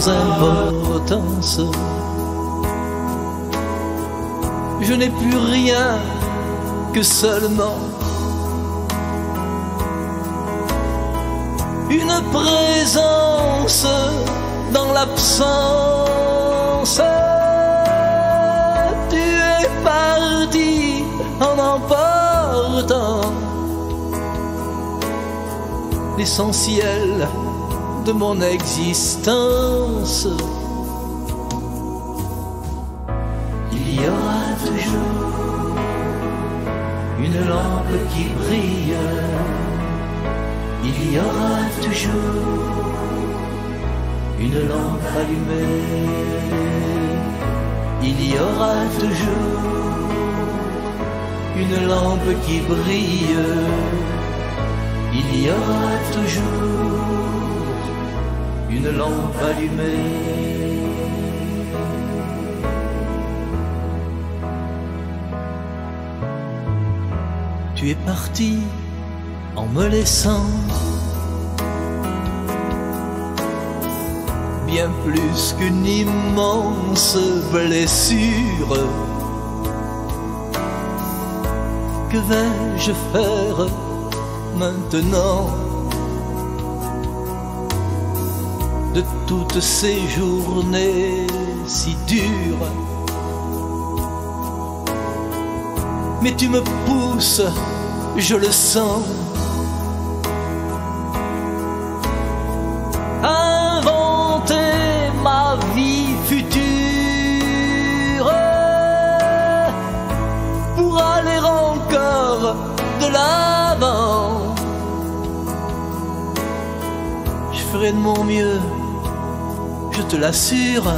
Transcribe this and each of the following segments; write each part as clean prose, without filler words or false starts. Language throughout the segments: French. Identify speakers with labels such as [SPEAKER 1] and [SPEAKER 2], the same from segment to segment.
[SPEAKER 1] sans importance. Je n'ai plus rien que seulement une présence dans l'absence. Tu es parti en emportant l'essentiel de mon existence. Il y aura toujours une lampe qui brille. Il y aura toujours une lampe allumée. Il y aura toujours une lampe qui brille. Il y aura toujours une lampe allumée. Tu es parti en me laissant bien plus qu'une immense blessure. Que vais-je faire maintenant de toutes ces journées si dures? Mais tu me pousses, je le sens, inventer ma vie future pour aller encore de l'avant. Je ferai de mon mieux, je te l'assure.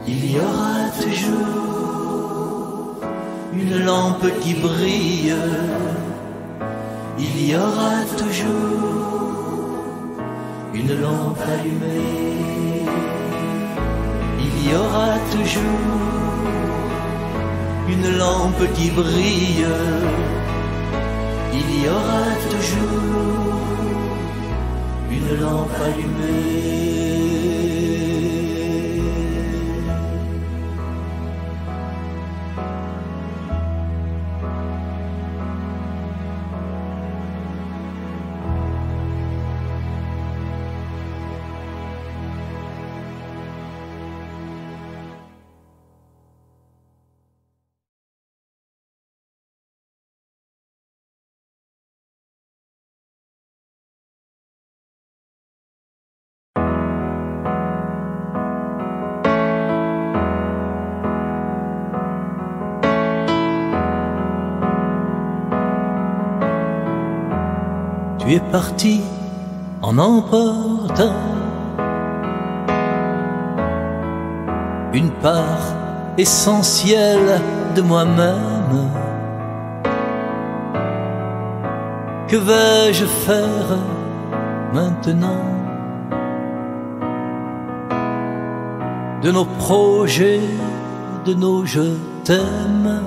[SPEAKER 1] Il y aura toujours une lampe qui brille. Il y aura toujours une lampe allumée. Il y aura toujours une lampe qui brille. Il y aura toujours une lampe allumée. Tu es parti en emportant une part essentielle de moi-même. Que vais-je faire maintenant de nos projets, de nos je t'aime?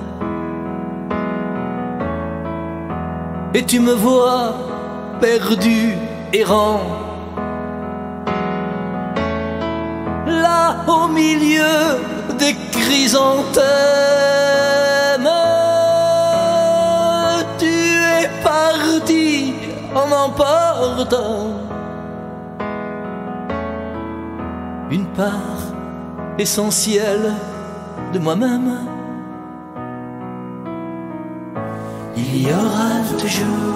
[SPEAKER 1] Et tu me vois perdu, errant, là au milieu des chrysanthèmes. Tu es parti en emportant une part essentielle de moi-même. Il y aura toujours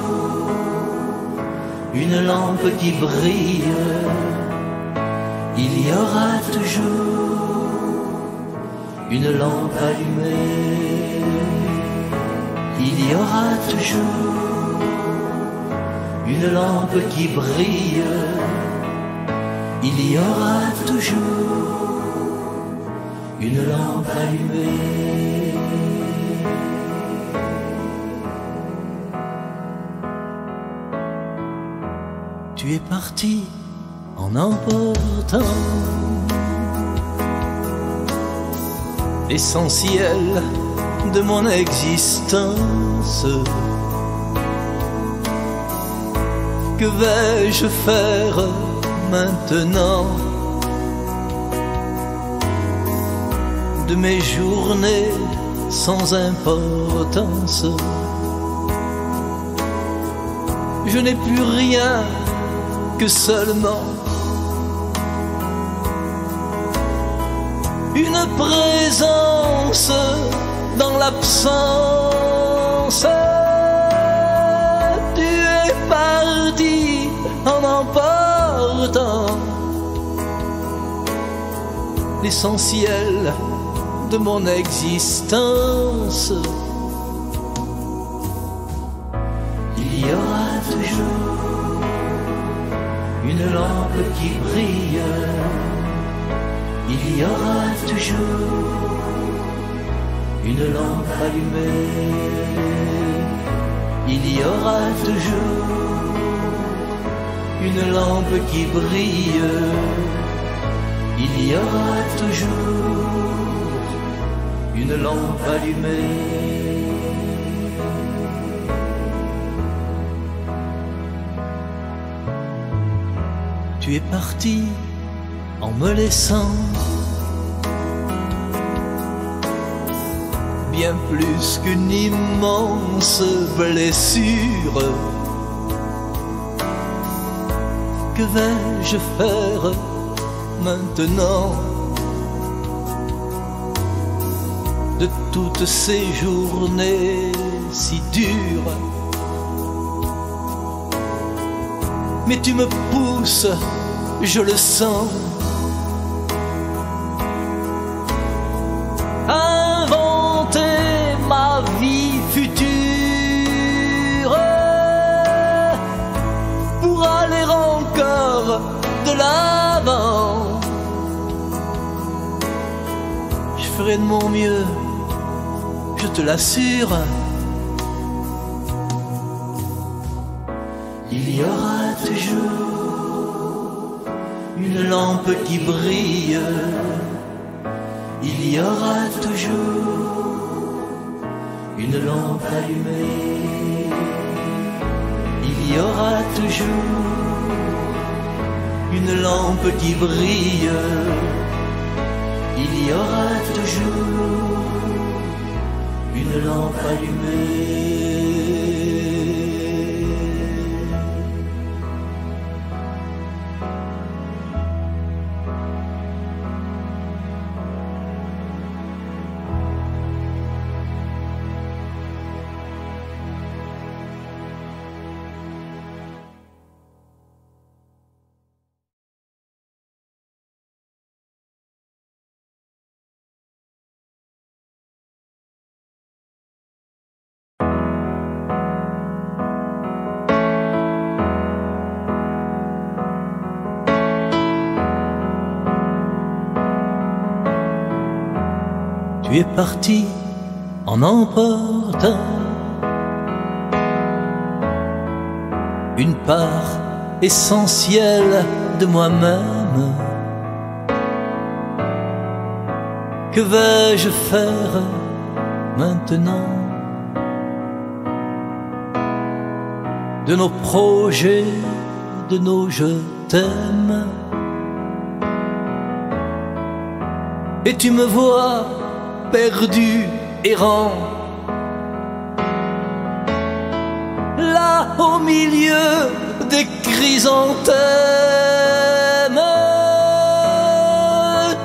[SPEAKER 1] une lampe qui brille. Il y aura toujours une lampe allumée. Il y aura toujours une lampe qui brille. Il y aura toujours une lampe allumée. Tu es parti en emportant l'essentiel de mon existence. Que vais-je faire maintenant de mes journées sans importance? Je n'ai plus rien que seulement une présence dans l'absence. Tu es parti en emportant l'essentiel de mon existence. Il y aura toujours une lampe qui brille. Il y aura toujours une lampe allumée. Il y aura toujours une lampe qui brille. Il y aura toujours une lampe allumée. Tu es parti en me laissant bien plus qu'une immense blessure. Que vais-je faire maintenant de toutes ces journées si dures? Mais tu me pousses, je le sens, à inventer ma vie future pour aller encore de l'avant. Je ferai de mon mieux, je te l'assure. Il y aura toujours une lampe qui brille. Il y aura toujours une lampe allumée. Il y aura toujours une lampe qui brille. Il y aura toujours une lampe allumée. Tu es parti en emportant une part essentielle de moi-même. Que vais-je faire maintenant de nos projets, de nos je t'aime? Et tu me vois perdu, errant, là au milieu des chrysanthèmes.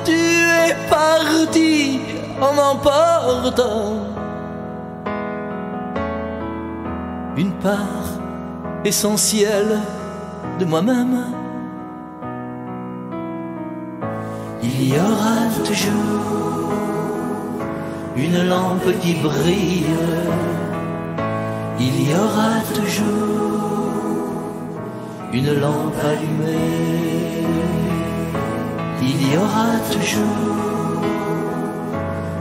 [SPEAKER 1] Tu es parti en emportant une part essentielle de moi-même. Il y aura toujours une lampe qui brille. Il y aura toujours une lampe allumée. Il y aura toujours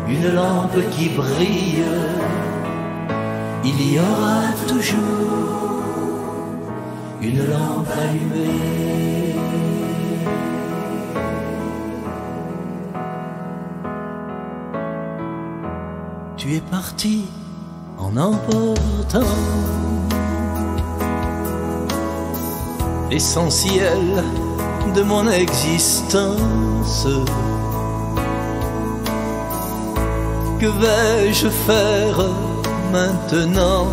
[SPEAKER 1] une lampe qui brille. Il y aura toujours une lampe allumée. Tu es parti en emportant l'essentiel de mon existence. Que vais-je faire maintenant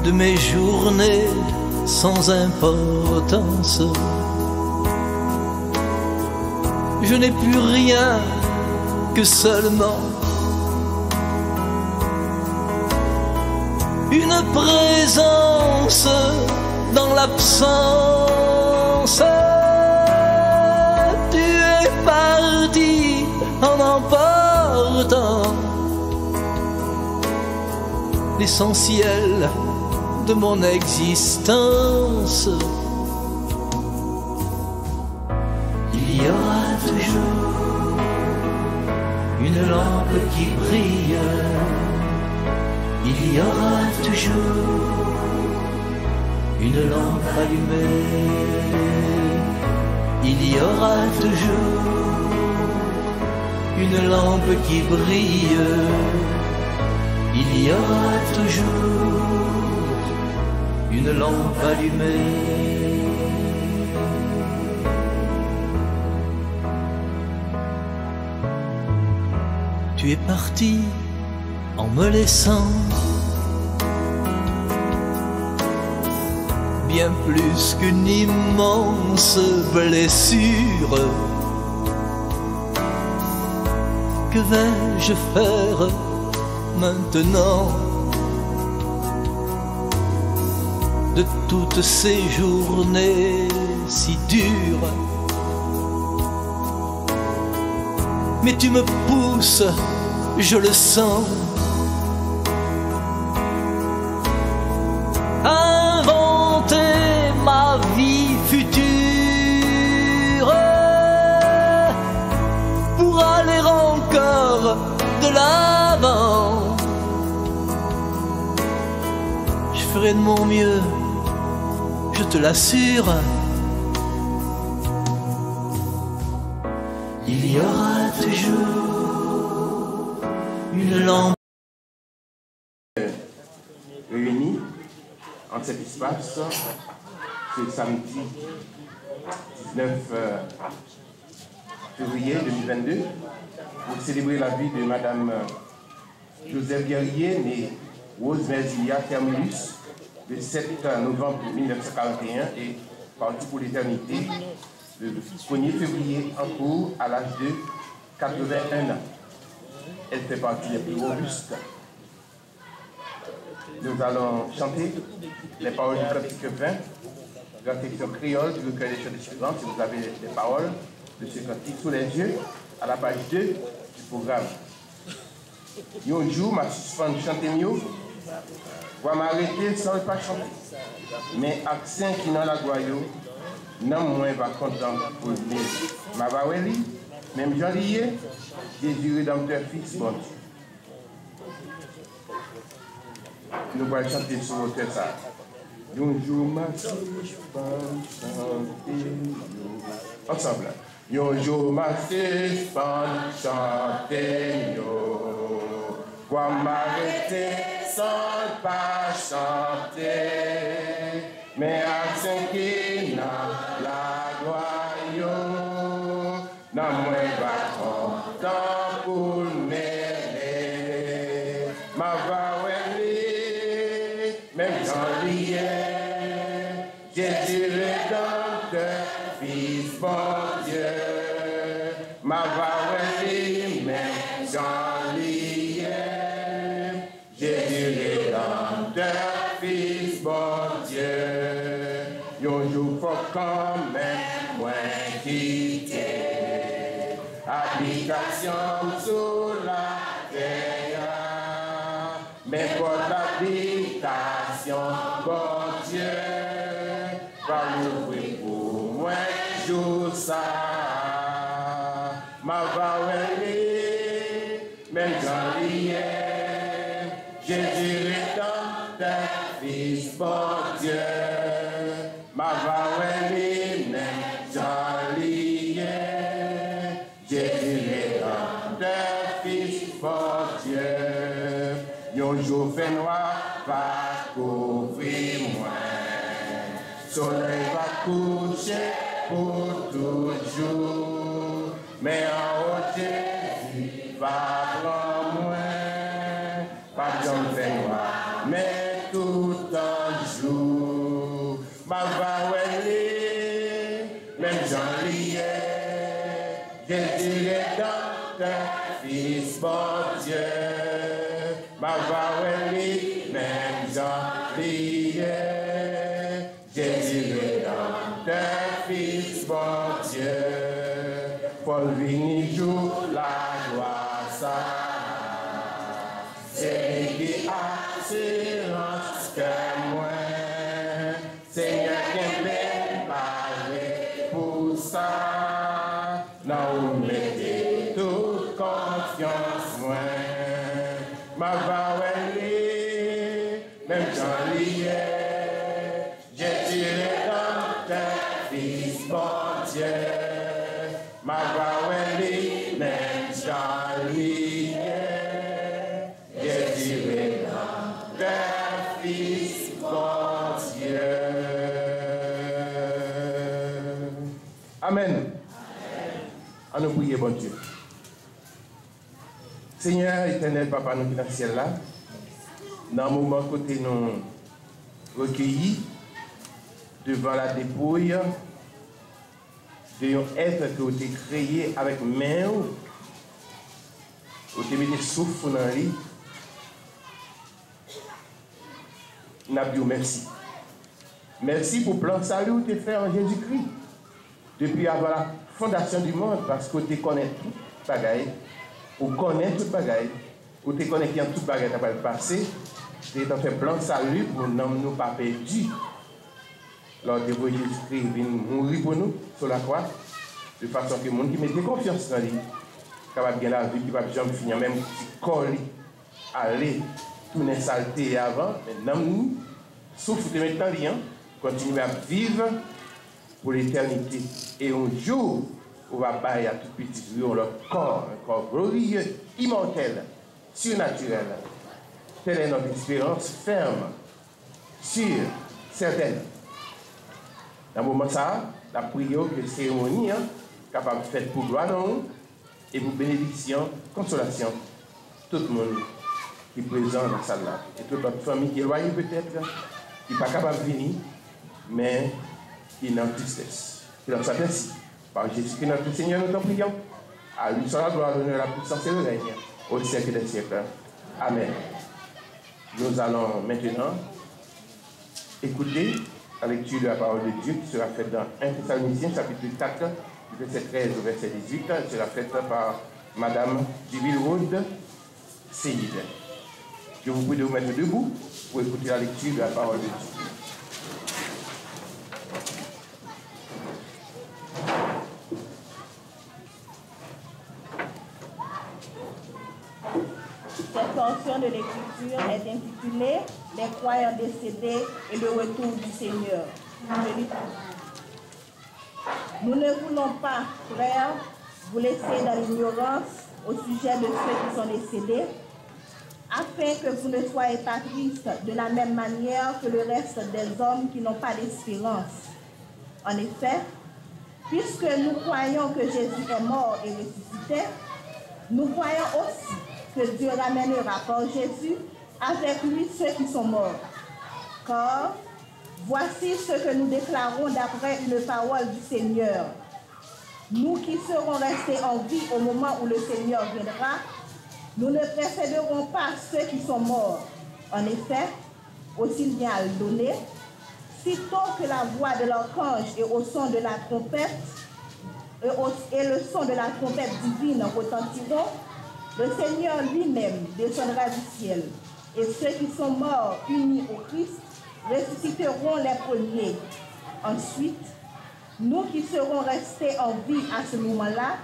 [SPEAKER 1] de mes journées sans importance? Je n'ai plus rien que seulement une présence dans l'absence. Tu es parti en emportant l'essentiel de mon existence. Il y aura toujours une lampe qui brille. Il y aura toujours une lampe allumée. Il y aura toujours une lampe qui brille. Il y aura toujours une lampe allumée. Tu es parti en me laissant bien plus qu'une immense blessure. Que vais-je faire maintenant de toutes ces journées si dures? Mais tu me pousses, je le sens, à inventer ma vie future pour aller encore de l'avant. Je ferai de mon mieux, je te l'assure. Il y aura toujours une lampe
[SPEAKER 2] réunis en cet espace ce samedi 19 février 2022 pour célébrer la vie de Madame Joseph Guerrier, née Rose Merzilia Terminus, le 7 novembre 1941 et partie pour l'éternité le 1er février en cours à l'âge de 81 ans. Elle fait partie des plus robustes. Nous allons chanter les paroles du cantique 20, la section créole du recueil des chants des suivants. Si vous avez les paroles de ce cantique sous les yeux, à la page 2 du programme. Un jour, ma suspendre chanter mieux, va m'arrêter sans pas chanter. Mais accent qui dans la goyo, non moins va content pour le ma vaweli, même Jean lié, Jésus rédempteur fils bon. Nous allons chanter sur l'auteur ça. Un jour ma suspendre chanter ensemble. Un jour ma suspendre chanter va m'arrêter sans pas chanter. Mais à ce qui n'a la gloire, n'a moins pas content pour mêler. Ma vaweli, même j'en liais, Jésus rédempteur, fils bon Dieu. Ma vaweli, même j'en liais, Jésus rédempteur, fils bon Dieu. Un jour faut quand même moins quitter habitation sous la terre, mais pour l'habitation bon Dieu va l'ouvrir pour moi jour ça. Ma vaweli, même j'en liais, Jésus rédempteur, fils bon Dieu. Ma vaweli, même j'en liais, Jésus rédempteur, fils bon Dieu. Un jour fait noir, va couvrir-moi. Soleil va coucher pour toujours, mais en haut Jésus va prendre moi. Pas besoin de faire noir, mais tout un jour, ma va même j'en liais, je dirais dans ta fils, bon Dieu, ma va même j'en liais, je dirais dans ta fils, bon Dieu, Paul vini jour la gloire ça. C'est qui assurance que moi, Seigneur qui m'aime parler pour ça. Non, mettez toute confiance, moi. Ma vaouée, même j'en liais, j'ai tiré dans ta fils, bon Dieu. Ma vaouée, même j'en liais. Fils, bon Dieu. Amen. À nous prier, bon Dieu. Seigneur éternel, Papa, nous qui dans le ciel là, dans le moment côté nous recueillis devant la dépouille de un être qui a été créé avec main, où tu mis des souffles dans lui. Nous avons dit merci. Merci pour le plan de salut que tu as fait en Jésus-Christ. Depuis avant la fondation du monde, parce que tu connais tout bagaille, ou connais tout bagaille, ou tu connais qui en tout bagaille qui va passer, tu as fait plan de salut pour ne nous pas perdus. Lors de Jésus-Christ vient mourir pour nous sur la croix, de façon que le monde qui met confiance dans lui, capable de la vie qui va jamais finir, même si corps aller. Tout n'est saleté avant, maintenant nous, souffle de maintenant rien, continuer à vivre pour l'éternité. Et un jour, on va bailler à tout petit leur corps, un corps glorieux, immortel, surnaturel. Telle est notre espérance ferme, sûre, certaine. Dans le moment ça, la prière que cérémonie, capable de faire pour gloire et pour bénédiction, consolation, tout le monde qui est présent dans la salle là. Et toute notre famille qui est éloignée peut-être, qui n'est pas capable de venir, mais qui est en tristesse. Et donc ça ainsi. Par Jésus-Christ notre Seigneur, nous t'en prions. À lui soit la gloire, l'honneur, la puissance et le règne, au siècle des siècles. Amen. Nous allons maintenant écouter la lecture de la parole de Dieu qui sera faite dans 1 Thessaloniciens chapitre 4, du verset 13 au verset 18. Elle sera faite par Madame Jibilwood Seyid. Je vous prie de vous mettre debout pour écouter la lecture de la parole de Dieu.
[SPEAKER 3] Cette portion de l'écriture est intitulée « Les croyants décédés et le retour du Seigneur ». Je lis pour vous. Nous ne voulons pas, frères, vous laisser dans l'ignorance au sujet de ceux qui sont décédés, afin que vous ne soyez pas tristes de la même manière que le reste des hommes qui n'ont pas d'espérance. En effet, puisque nous croyons que Jésus est mort et ressuscité, nous croyons aussi que Dieu ramènera par Jésus avec lui ceux qui sont morts. Car voici ce que nous déclarons d'après une parole du Seigneur. Nous qui serons restés en vie au moment où le Seigneur viendra, nous ne précéderons pas ceux qui sont morts. En effet, aussi vient à le donner, sitôt que la voix de l'archange et au son de la trompette, et le son de la trompette divine retentiront, le Seigneur lui-même descendra du ciel, et ceux qui sont morts unis au Christ ressusciteront les premiers. Ensuite, nous qui serons restés en vie à ce moment-là,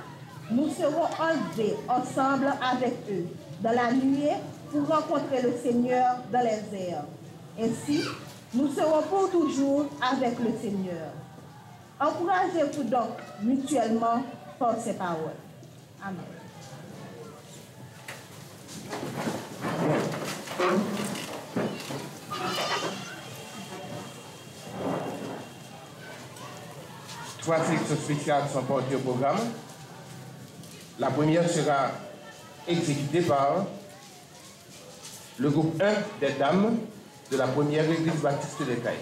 [SPEAKER 3] nous serons enlevés ensemble avec eux dans la nuée pour rencontrer le Seigneur dans les airs. Ainsi, nous serons pour toujours avec le Seigneur. Encouragez-vous donc mutuellement par ces paroles. Amen.
[SPEAKER 2] 3 sélections spéciales sont portées au programme. La première sera exécutée par le groupe 1 des dames de la première église baptiste des Cailles.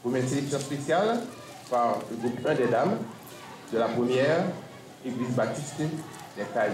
[SPEAKER 2] Première sélection spéciale par le groupe 1 des dames de la première église baptiste des Cailles.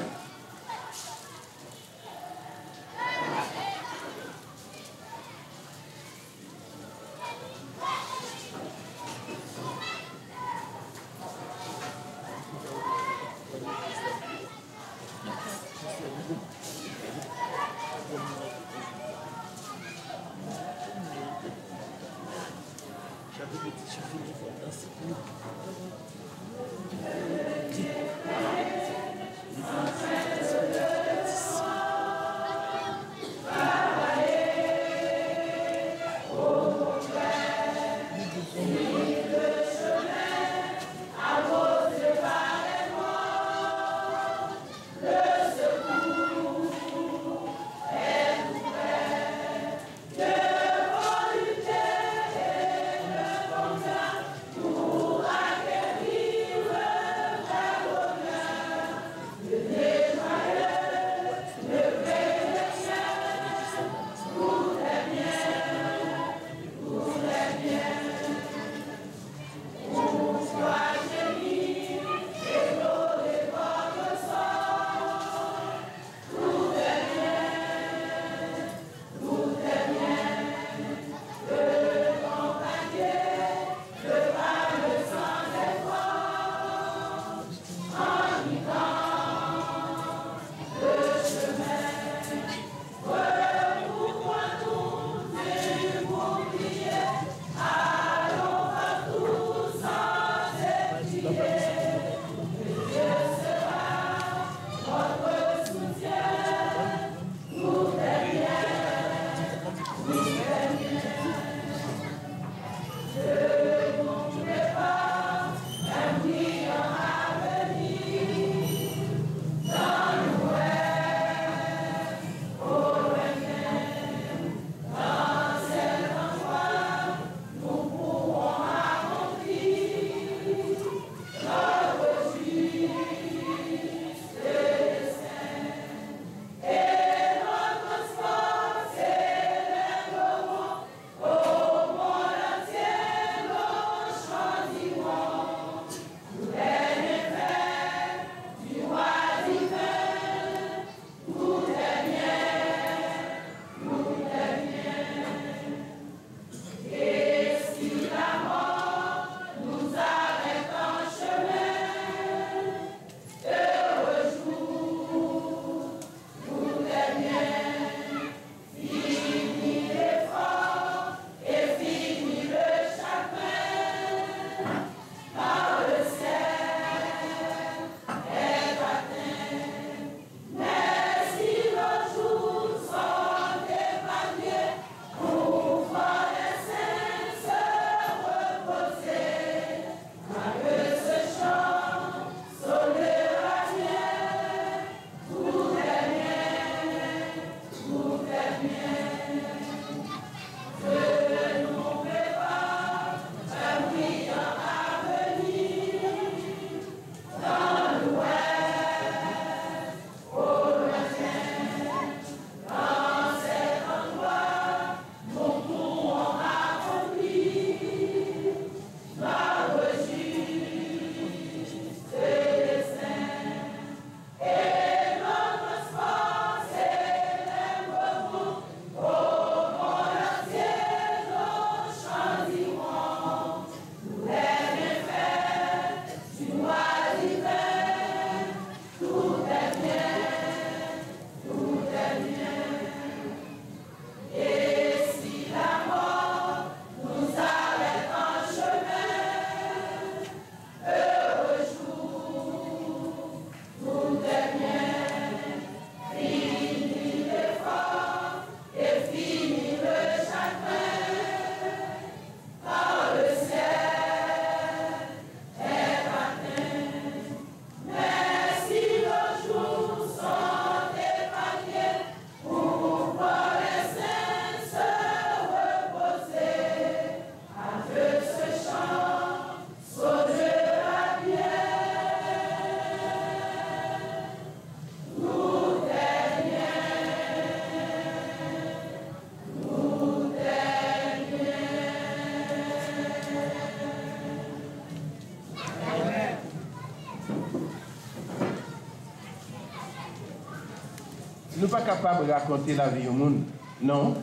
[SPEAKER 2] nous ne sommes pas capables de raconter la vie au monde. Non.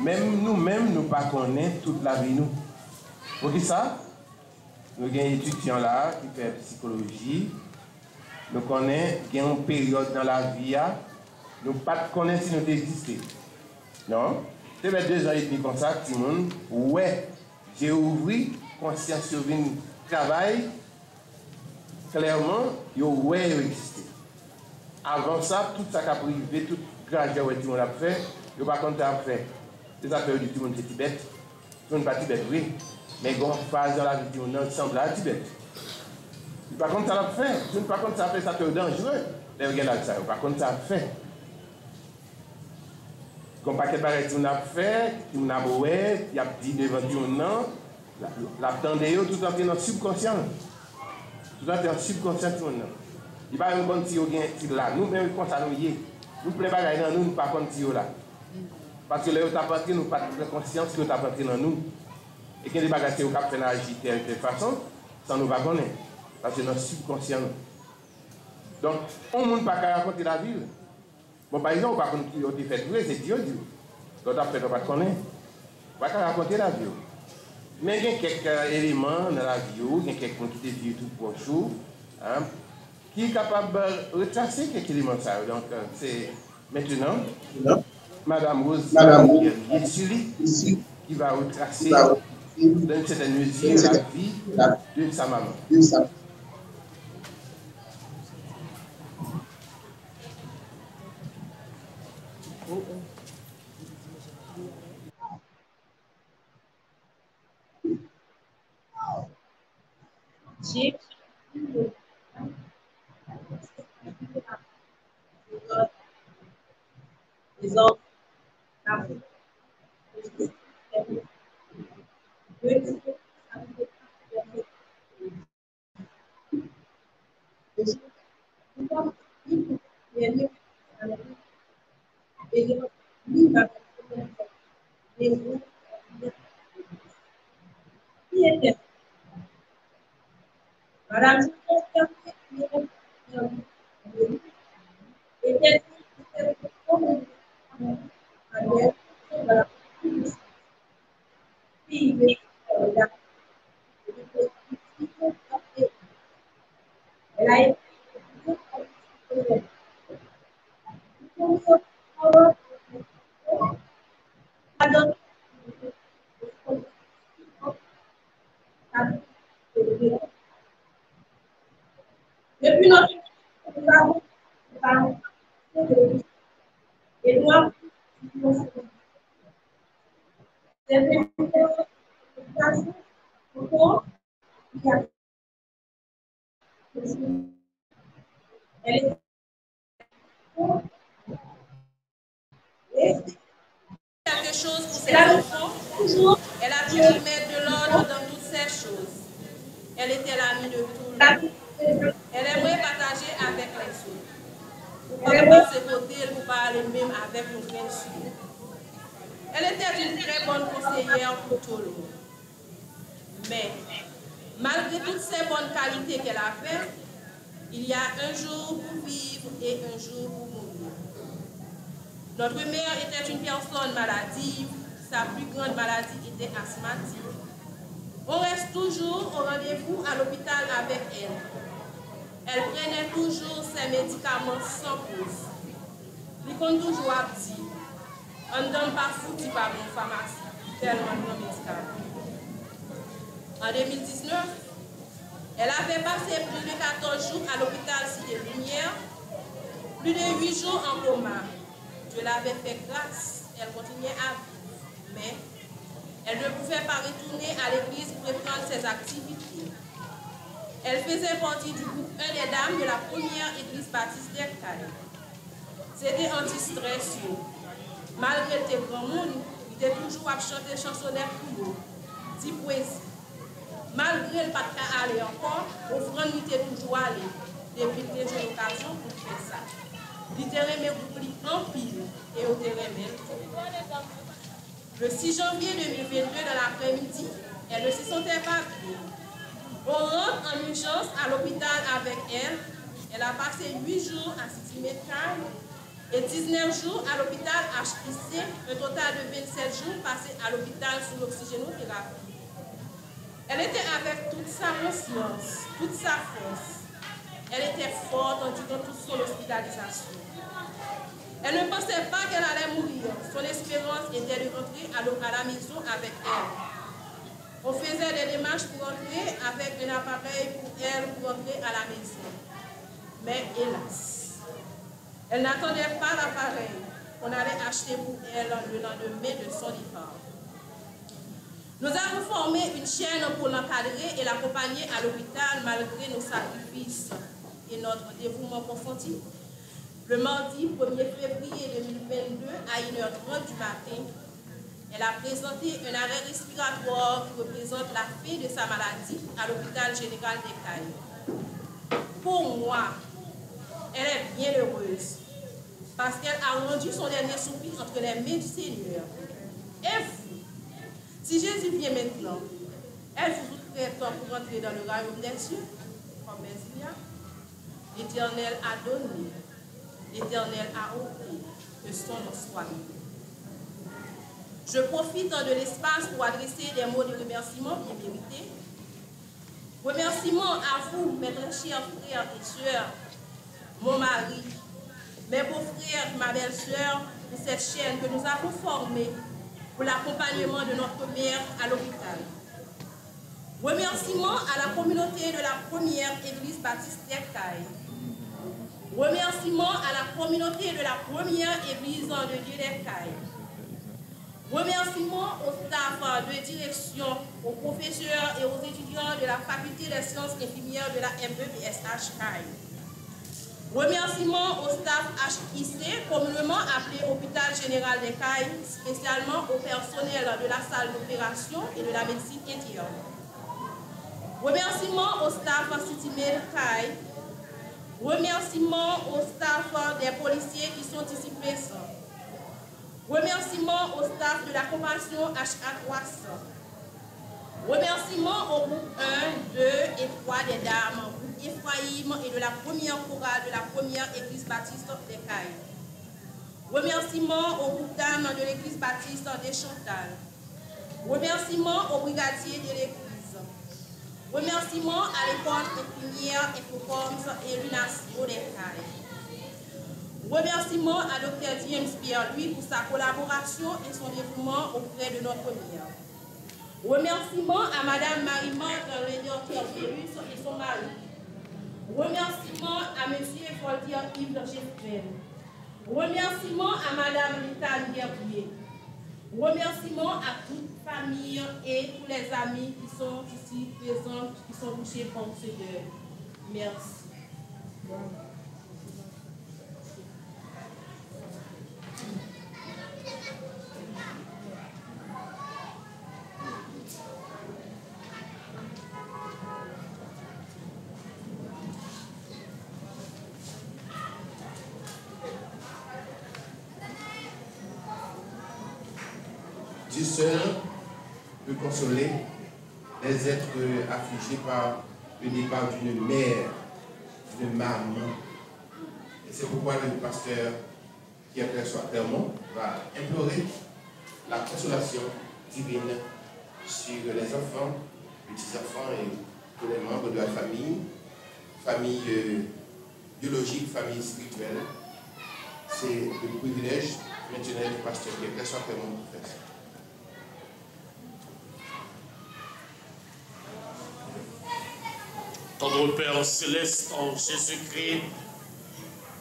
[SPEAKER 2] Même nous-mêmes, nous ne connaissons pas toute la vie. Nous. Pour ça, nous avons un étudiant là qui fait psychologie. Nous connaissons une période dans la vie. Nous ne connaissons pas si nous existons. Non. C'est 2 ans et demi comme ça, tout le monde. Ouais, j'ai ouvert conscience sur le travail. Clairement, il existé. Avant ça, tout ça qui a privé, tout grâce à ce qu'on a fait, il n'y a pas de fait. Les affaires du tout le monde c'est Tibet. Tout le monde n'est pas Tibet, oui. Mais il y a une phase dans la vie où on semble à Tibet. Par contre, ça l'a fait. Par contre, ça fait ça c'est dangereux. Les regards ça. Par contre, ça a fait. Comme paquet de barrettes qu'on a fait, qu'on a boué, il y a dit devant Dieu non, la tendez tout en dans le subconscient. Tout en dans le subconscient tout non. Il va même quand il là, nous même quand ça nous y est. Nous plein bagaille dans nous, nous pas quand là. Parce que là on t'a pas nous pas de conscience que t'a pas dans nous. Et qu'il y a des bagages qui ont fait agiter de façon sans nous pas connaître parce que dans le subconscient. Donc, on ne peut pas raconter la vie. Bon, par exemple, par contre, qui ont fait vrai, c'est Dieu. Quand on a fait, on ne peut pas connaître. On ne peut pas raconter la vie. Mais il y a quelques éléments dans la vie, il y a quelqu'un qui est vieux tout proche, qui est capable de retracer quelques éléments. Donc, c'est maintenant Madame Rose ici, qui va retracer dans une certaine mesure la vie de sa maman.
[SPEAKER 4] Quelque chose pour ses enfants. Elle a voulu mettre de l'ordre dans toutes ces choses. Elle était l'amie de tout le monde. Elle aimerait partager avec les autres. Pour pas se côté, pour parler même avec nos frères sœurs. Elle était une très bonne conseillère pour tout le monde. Mais, malgré toutes ces bonnes qualités qu'elle a faites, il y a un jour pour vivre et un jour pour mourir. Notre mère était une personne maladive, sa plus grande maladie était asthmatique. On reste toujours au rendez-vous à l'hôpital avec elle. Elle prenait toujours ses médicaments sans pause. Il compte toujours à dire, on ne donne pas foutu par une pharmacie, tellement de médicaments. En 2019, elle avait passé plus de 14 jours à l'hôpital Cité Lumière, plus de 8 jours en coma. Dieu l'avait fait grâce, elle continuait à vivre, mais elle ne pouvait pas retourner à l'église pour reprendre ses activités. Elle faisait partie du groupe 1 des dames de la première église baptiste d'Ercaille. C'était anti-stress. Malgré le grand monde, il était toujours à chanter chansonnettes pour eux, dit poésie. Malgré le pas de aller encore, offrande était toujours allé, depuis que j'ai l'occasion pour faire ça. Il était remis en pile et au terrain. Le 6 janvier 2022, dans l'après-midi, elle ne se sentait pas bien. On rentre en urgence à l'hôpital avec elle. Elle a passé 8 jours à City Medical et 19 jours à l'hôpital HIC, un total de 27 jours passés à l'hôpital sous l'oxygénothérapie. Elle était avec toute sa conscience, toute sa force. Elle était forte durant toute son hospitalisation. Elle ne pensait pas qu'elle allait mourir. Son espérance était de rentrer à la maison avec elle. On faisait des démarches pour entrer avec un appareil pour elle pour entrer à la maison. Mais hélas, elle n'attendait pas l'appareil qu'on allait acheter pour elle le lendemain de son départ. Nous avons formé une chaîne pour l'encadrer et l'accompagner à l'hôpital malgré nos sacrifices et notre dévouement consenti. Le mardi 1er février 2022 à 1h30 du matin, elle a présenté un arrêt respiratoire qui représente la fin de sa maladie à l'hôpital général des Cayes. Pour moi, elle est bien heureuse parce qu'elle a rendu son dernier soupir entre les mains du Seigneur. Et vous, si Jésus vient maintenant, elle vous prête pour entrer dans le royaume des cieux, comme Messia. L'Éternel a donné, l'Éternel a offert, que son nom soit béni. Je profite de l'espace pour adresser des mots de remerciement bien mérités. Remerciements à vous, mes très chers frères et sœurs, mon mari, mes beaux-frères, ma belle-sœur, pour cette chaîne que nous avons formée pour l'accompagnement de notre mère à l'hôpital. Remerciements à la communauté de la première église baptiste des Cayes. Remerciements à la communauté de la première église de Dieu des Cayes. Remerciements au staff de direction, aux professeurs et aux étudiants de la faculté des sciences infirmières de la MEPSH Cayes. Remerciements au staff HIC, communément appelé Hôpital Général des Cayes, spécialement au personnel de la salle d'opération et de la médecine interne. Remerciements au staff CityMed Cayes. Remerciements au staff des policiers qui sont ici présents. Remerciements au staff de la compassion HA300. Remerciements au groupe 1, 2 et 3 des dames, groupe Ephraïm et de la première chorale de la première église baptiste des Cayes. Remerciements au groupe dames de l'église baptiste des Chantal. Remerciements aux brigadiers de l'église. Remerciements à l'école infirmière Ecocoms et l'UNASIO des Cayes. Remerciements à Dr. James Pierre-Louis pour sa collaboration et son dévouement auprès de notre mère. Remerciements à Mme Marie-Marthe Lénior-Pierre-Vérus et son mari. Remerciements à M. Voltaire-Yves Geffen. Remerciements à Mme Lita Guerrier. Remerciements à toute famille et tous les amis qui sont ici présents, qui sont touchés par ce deuil. Merci.
[SPEAKER 2] Dieu seul peut consoler les êtres affligés par le départ d'une mère, d'une maman. Et c'est pourquoi le pasteur Pierre Clermont va implorer la consolation divine sur les enfants, petits-enfants et tous les membres de la famille, famille biologique, famille spirituelle. C'est le privilège maintenant du pasteur Pierre Clermont de faire ça.
[SPEAKER 5] Notre Père céleste en Jésus-Christ,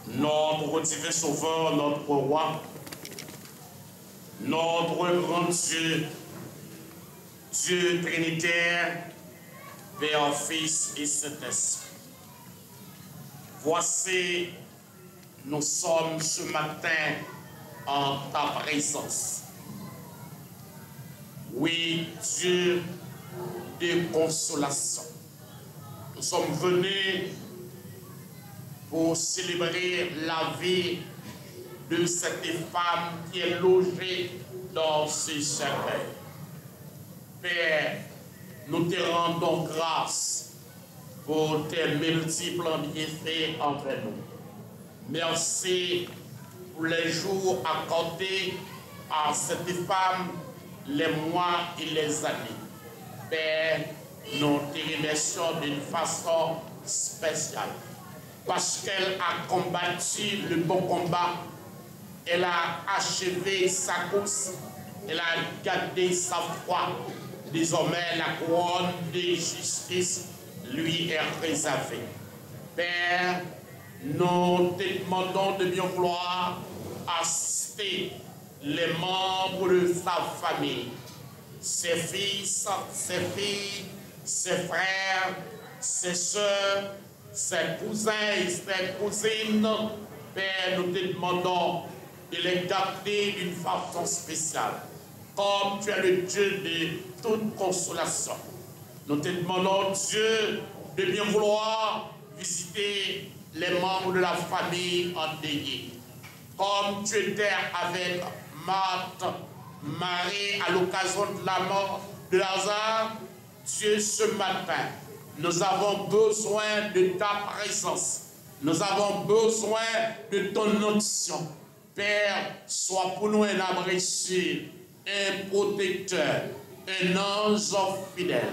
[SPEAKER 5] notre divin sauveur, notre roi, notre grand Dieu, Dieu trinitaire, Père, Fils et Saint-Esprit. Voici, nous sommes ce matin en ta présence. Oui, Dieu de consolation. Nous sommes venus pour célébrer la vie de cette femme qui est logée dans ce cercueil. Père, nous te rendons grâce pour tes multiples bienfaits envers nous. Merci pour les jours accordés à cette femme, les mois et les années. Père, nous te remercions d'une façon spéciale parce qu'elle a combattu le bon combat, elle a achevé sa course, elle a gardé sa foi. Désormais, la couronne de justice lui est réservée. Père, nous te demandons de bien vouloir assister les membres de sa famille, ses fils, ses filles, ses frères, ses soeurs, ses cousins et ses cousines. Père, nous te demandons de les garder d'une façon spéciale. Comme tu es le Dieu de toute consolation, nous te demandons, Dieu, de bien vouloir visiter les membres de la famille endeuillée. Comme tu étais avec Marthe, Marie, à l'occasion de la mort de Lazare, Dieu, ce matin, nous avons besoin de ta présence. Nous avons besoin de ton onction. Père, sois pour nous un abri sûr, un protecteur, un ange fidèle.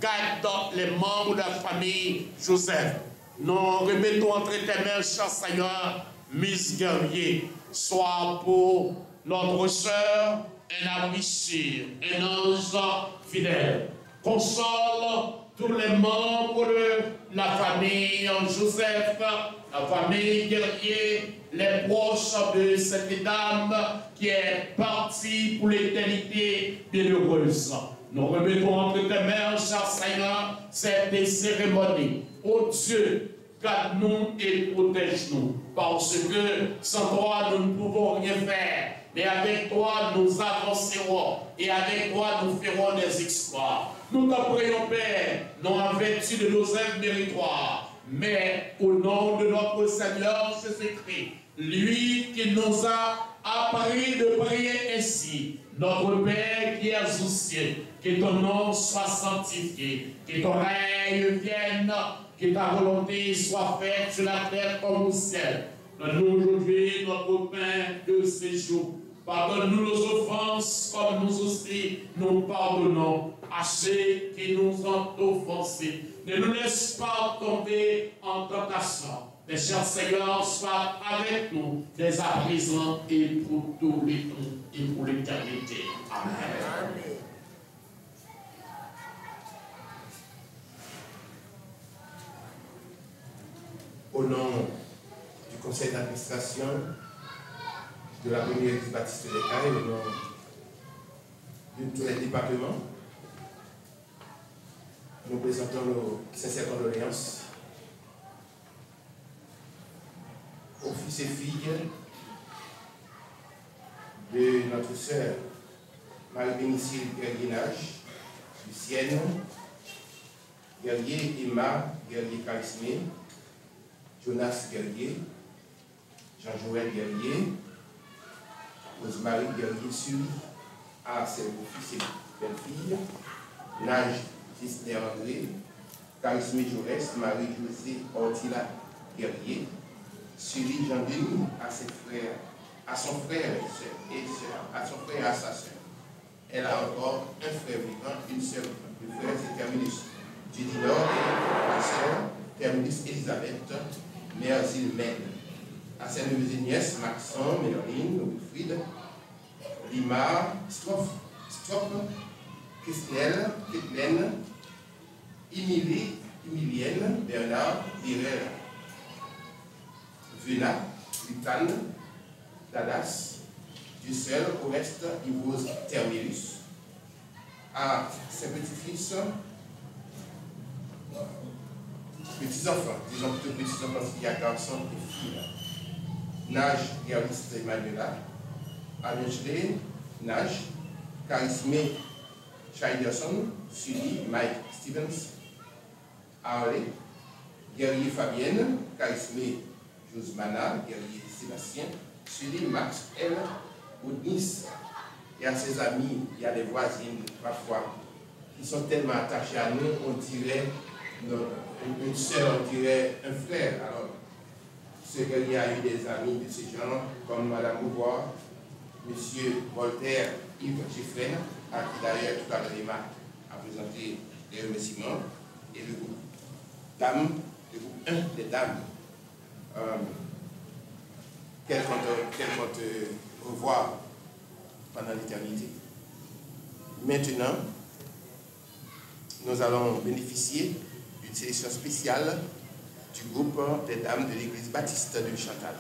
[SPEAKER 5] Garde les membres de la famille Joseph. Nous remettons entre tes mains, cher Seigneur, Miss Guerrier. Sois pour notre sœur un abri sûr, un ange fidèle. Console tous les membres de la famille Joseph, la famille Guerrier, les proches de cette dame qui est partie pour l'éternité bienheureuse. Nous remettons entre tes mains, cher Seigneur, cette cérémonie. Oh Dieu, garde-nous et protège-nous, parce que sans toi, nous ne pouvons rien faire. Mais avec toi, nous avancerons, et avec toi, nous ferons des exploits. Nous te prions, Père, non en vertu de nos œuvres méritoires, mais au nom de notre Seigneur Jésus-Christ, lui qui nous a appris de prier ainsi. Notre Père qui es aux cieux, que ton nom soit sanctifié, que ton règne vienne, que ta volonté soit faite sur la terre comme au ciel. Donne-nous aujourd'hui notre pain de ce jour. Pardonne-nous nos offenses comme nous aussi nous pardonnons à ceux qui nous ont offensés. Ne nous laisse pas tomber en tentation. Mais cher Seigneur, sois avec nous dès à présent et pour tous les temps et pour l'éternité. Amen. Amen.
[SPEAKER 2] Au nom du conseil d'administration de la première église baptiste de l'Écaille, au nom de tous les départements, nous présentons nos sincères condoléances aux fils et filles de notre sœur Marie-Bénicile Guerrier-Nage, Lucienne, Guerrier Emma Guerrier-Charismé, Jonas Guerrier, Jean-Joël Guerrier, Rosemary Guerrier-Sully, à ses beaux-fils et belles-filles, Nage Gisler André, Charismé Jaurès, Marie-Josée Ortila Guerrier, Sully Jean-Denis à ses frères, à son frère et sœur, à son frère et à sa sœur. Elle a encore un frère vivant, une sœur vivante. Le frère c'est Terminus Dudinor et la sœur Terminus Elisabeth, mère Zilmène. À ses neveux et nièces, Maxon, Méloline, Wilfried, Lima, Stroff, Christelle, Kathleen, Emilienne, Bernard, Birel, Vena, Lutan, Dadas, du seul, au reste, Yvose Terminus. À ses petits-fils, petits-enfants, disons plutôt petits-enfants, il y a garçons et filles. Nage, Géraliste Emmanuela, Angele, Nage, Charismé Scheiderson, Sully, Mike Stevens, Harley, Guerrier Fabienne, Charismé Josmana, Guerrier Sébastien, Sully, Max, L, Oudnis. Et à ses amis, il y a des voisines, parfois, qui sont tellement attachés à nous, on dirait une sœur, on dirait un frère. Alors, qu'il y a eu des amis de ce genre, comme Mme Mouvoir, M. Voltaire, Yves Giffren, à qui d'ailleurs tout à l'heure Emma a présenté les remerciements, et le groupe dames, le groupe 1 des dames, qu'elles comptent revoir pendant l'éternité. Maintenant, nous allons bénéficier d'une sélection spéciale du groupe des dames de l'église baptiste de Chantal.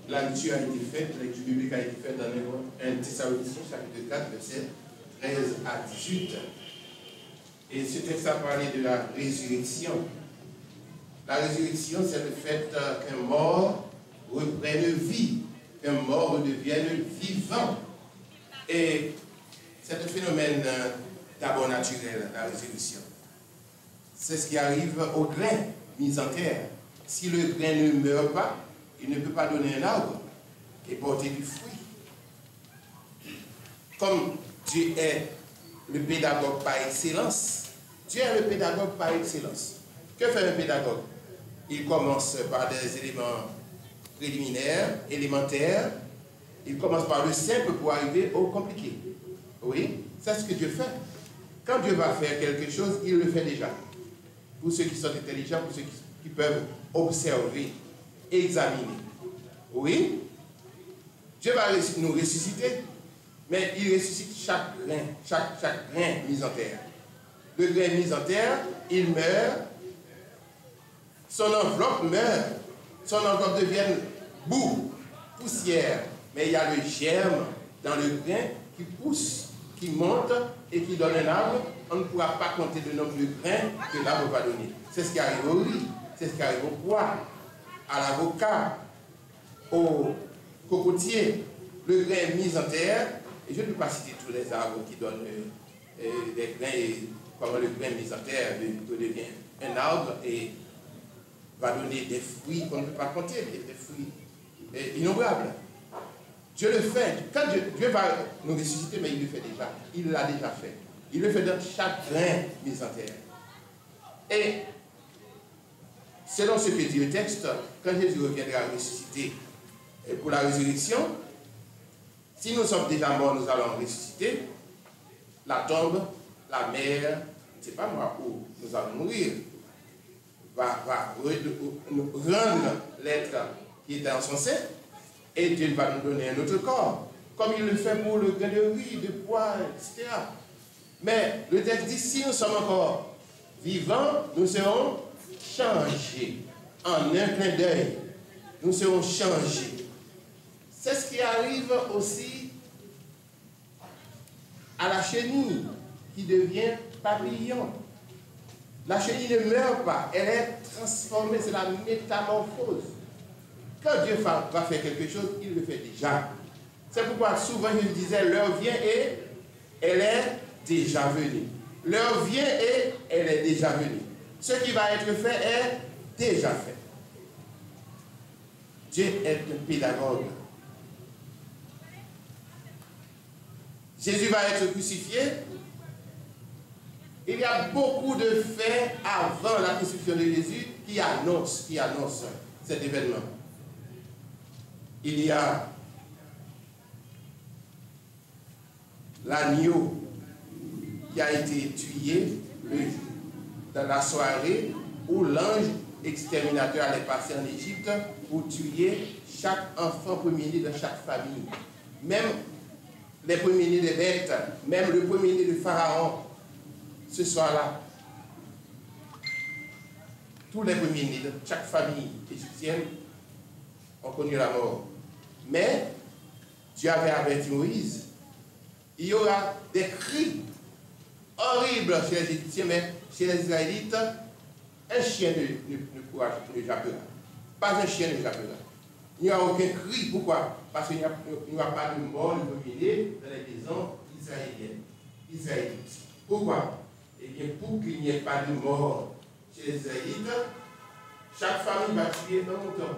[SPEAKER 2] la lecture a été faite, la lecture biblique a été faite dans 1 Thessaloniciens, chapitre 4, verset 13 à 18. Et ce texte a parlé de la résurrection. La résurrection, c'est le fait qu'un mort reprenne vie, qu'un mort redevienne vivant. Et c'est un phénomène d'abord naturel, la résurrection. C'est ce qui arrive au grain mis en terre. Si le grain ne meurt pas, il ne peut pas donner un arbre et porter du fruit. Comme Dieu est le pédagogue par excellence, Dieu est le pédagogue par excellence. Que fait un pédagogue? Il commence par des éléments préliminaires, élémentaires. Il commence par le simple pour arriver au compliqué. Oui, c'est ce que Dieu fait. Quand Dieu va faire quelque chose, il le fait déjà. Pour ceux qui sont intelligents, pour ceux qui peuvent observer, examiner. Oui, Dieu va nous ressusciter, mais il ressuscite chaque grain mis en terre. Le grain mis en terre, il meurt, son enveloppe meurt, son enveloppe devient boue, poussière, mais il y a le germe dans le grain qui pousse, qui monte et qui donne un arbre. On ne pourra pas compter le nombre de grains que l'arbre va donner. C'est ce qui arrive au riz, c'est ce qui arrive au pois, à l'avocat, au cocotier. Le grain mis en terre, et je ne peux pas citer tous les arbres qui donnent des grains, et comment le grain mis en terre devient un arbre et va donner des fruits qu'on ne peut pas compter, des fruits innombrables. Dieu le fait. Quand Dieu va nous ressusciter, mais il le fait déjà. Il l'a déjà fait. Il le fait dans chaque grain mis en terre. Et selon ce que dit le texte, quand Jésus reviendra ressusciter pour la résurrection, si nous sommes déjà morts, nous allons ressusciter. La tombe, la mer, je ne sais pas moi où nous allons mourir, va rendre l'être qui est en son sein, et Dieu va nous donner un autre corps, comme il le fait pour le grain de riz, de pois, etc. Mais le texte dit, si nous sommes encore vivants, nous serons changés. En un clin d'œil, nous serons changés. C'est ce qui arrive aussi à la chenille, qui devient papillon. La chenille ne meurt pas, elle est transformée, c'est la métamorphose. Quand Dieu va faire quelque chose, il le fait déjà. C'est pourquoi souvent je disais, l'heure vient et elle est déjà venue. L'heure vient et elle est déjà venue. Ce qui va être fait est déjà fait. Dieu est un pédagogue. Jésus va être crucifié. Il y a beaucoup de faits avant la crucifixion de Jésus qui annoncent cet événement. Il y a l'agneau qui a été tué dans la soirée où l'ange exterminateur allait passer en Égypte pour tuer chaque enfant premier-né de chaque famille. Même les premiers-nés des bêtes, même le premier-né de Pharaon, ce soir-là, tous les premiers-nés de chaque famille égyptienne ont connu la mort. Mais Dieu avait averti Moïse. Il y aura des cris horribles chez les Égyptiens, mais chez les Israélites, un chien ne jappera. Pas un chien ne jappera. Il n'y aura aucun cri. Pourquoi? Parce qu'il n'y aura pas de mort de premier-né dans les maisons israélites. Pourquoi? Eh bien, pour qu'il n'y ait pas de mort chez les Israélites, chaque famille va tuer un mouton.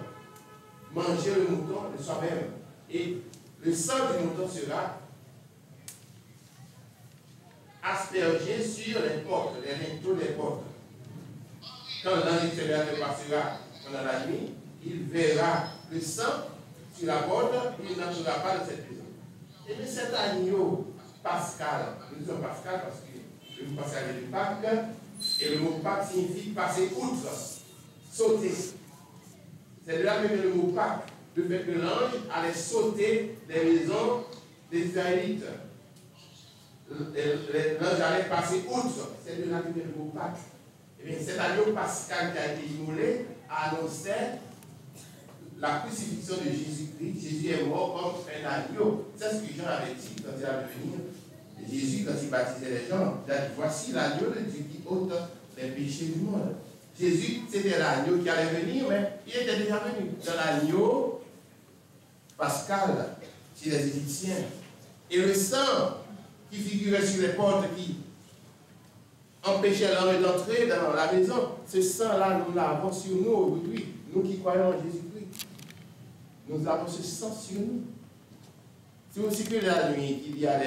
[SPEAKER 2] Manger le mouton de soi-même. Et le sang du mouton sera aspergé sur les portes, les linteaux des portes. Quand l'ange extérieur passera pendant la nuit, il verra le sang sur la porte, il n'entrera pas dans cette maison. Et bien cet agneau pascal, nous sommes pascal parce que le mot pascal est de Pâques, et le mot Pâques signifie passer outre, sauter. C'est de là que vient le mot Pâques, le fait que l'ange allait sauter des maisons des Israélites. L'ange allait passer outre, c'est de là que vient le mot Pâques. Et bien cet agneau pascal qui a été immolé annonçait
[SPEAKER 6] la crucifixion de Jésus-Christ. Jésus est mort comme un agneau. C'est ce que Jean avait dit quand il allait venir. Et Jésus, quand il baptisait les gens, il a dit, voici l'agneau de Dieu qui ôte les péchés du monde. Jésus, c'était l'agneau qui allait venir, mais il était déjà venu. Dans l'agneau pascal, chez les Égyptiens. Et le sang qui figurait sur les portes qui empêchait l'homme d'entrer dans la maison, ce sang-là, nous l'avons sur nous aujourd'hui. Nous qui croyons en Jésus-Christ, nous avons ce sang sur nous. C'est aussi que la nuit, qu'il y a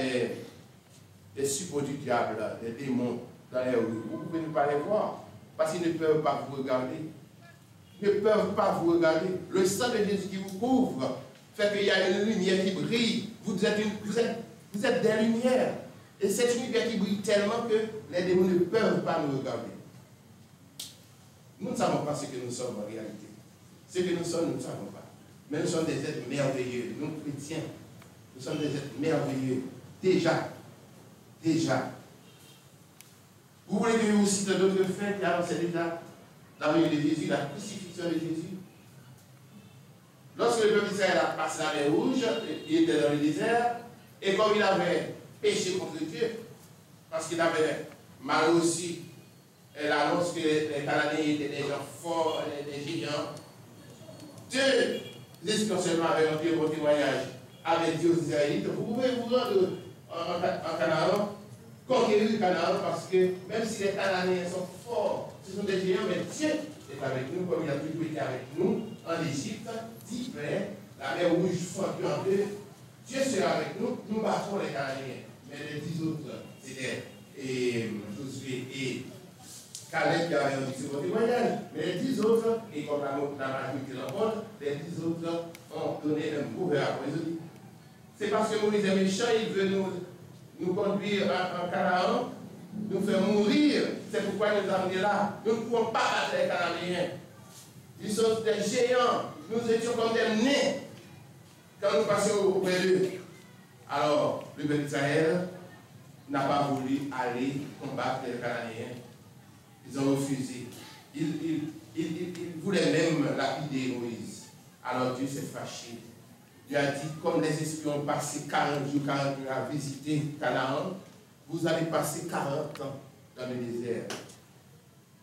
[SPEAKER 6] des suppôts du diable, des démons dans les rues. Vous pouvez ne pas les voir, parce qu'ils ne peuvent pas vous regarder. Ils ne peuvent pas vous regarder. Le sang de Jésus qui vous couvre fait qu'il y a une lumière qui brille. Vous êtes des lumières. Et cette lumière qui brille tellement que les démons ne peuvent pas nous regarder. Nous ne savons pas ce que nous sommes en réalité. Ce que nous sommes, nous ne savons pas. Mais nous sommes des êtres merveilleux. Nous, chrétiens, nous sommes des êtres merveilleux. Déjà. Vous voulez que je vous cite d'autres faits qui annoncent déjà la venue de Jésus, la crucifixion de Jésus. Lorsque le peuple d'Israël a passé la mer Rouge, il était dans le désert, et comme il avait péché contre Dieu, parce qu'il avait mal reçu l'annonce que les Cananéens étaient des gens forts, des géants, Dieu, seulement avec un bon témoignage, avait dit aux Israélites, vous pouvez vous rendre en Canaan, conquérir le Canaan, parce que même si les Cananéens sont forts, ce sont des géants, mais Dieu est avec nous, comme il a toujours été avec nous en Égypte, dit près, la mer Rouge fendue en deux, Dieu sera avec nous, nous battons les Cananéens. Mais les 10 autres, c'était Josué et Caleb qui avaient un second témoignage. Mais les 10 autres, et comme la majorité l'emporte, les 10 autres ont donné un mauvais rapport. C'est parce que Moïse est méchant, il veut nous conduire en Canaan, nous faire mourir. C'est pourquoi il nous a amenés là. Nous ne pouvons pas battre les Cananéens. Ils sont des géants. Nous étions comme des nez quand nous passions auprès d'eux. Alors, le peuple d'Israël n'a pas voulu aller combattre les Cananéens. Ils ont refusé. Ils voulaient même lapider Moïse. Alors Dieu s'est fâché. Dieu a dit, comme les espions ont passé 40 jours, 40 nuits à visiter Canaan, vous allez passer 40 ans dans le désert.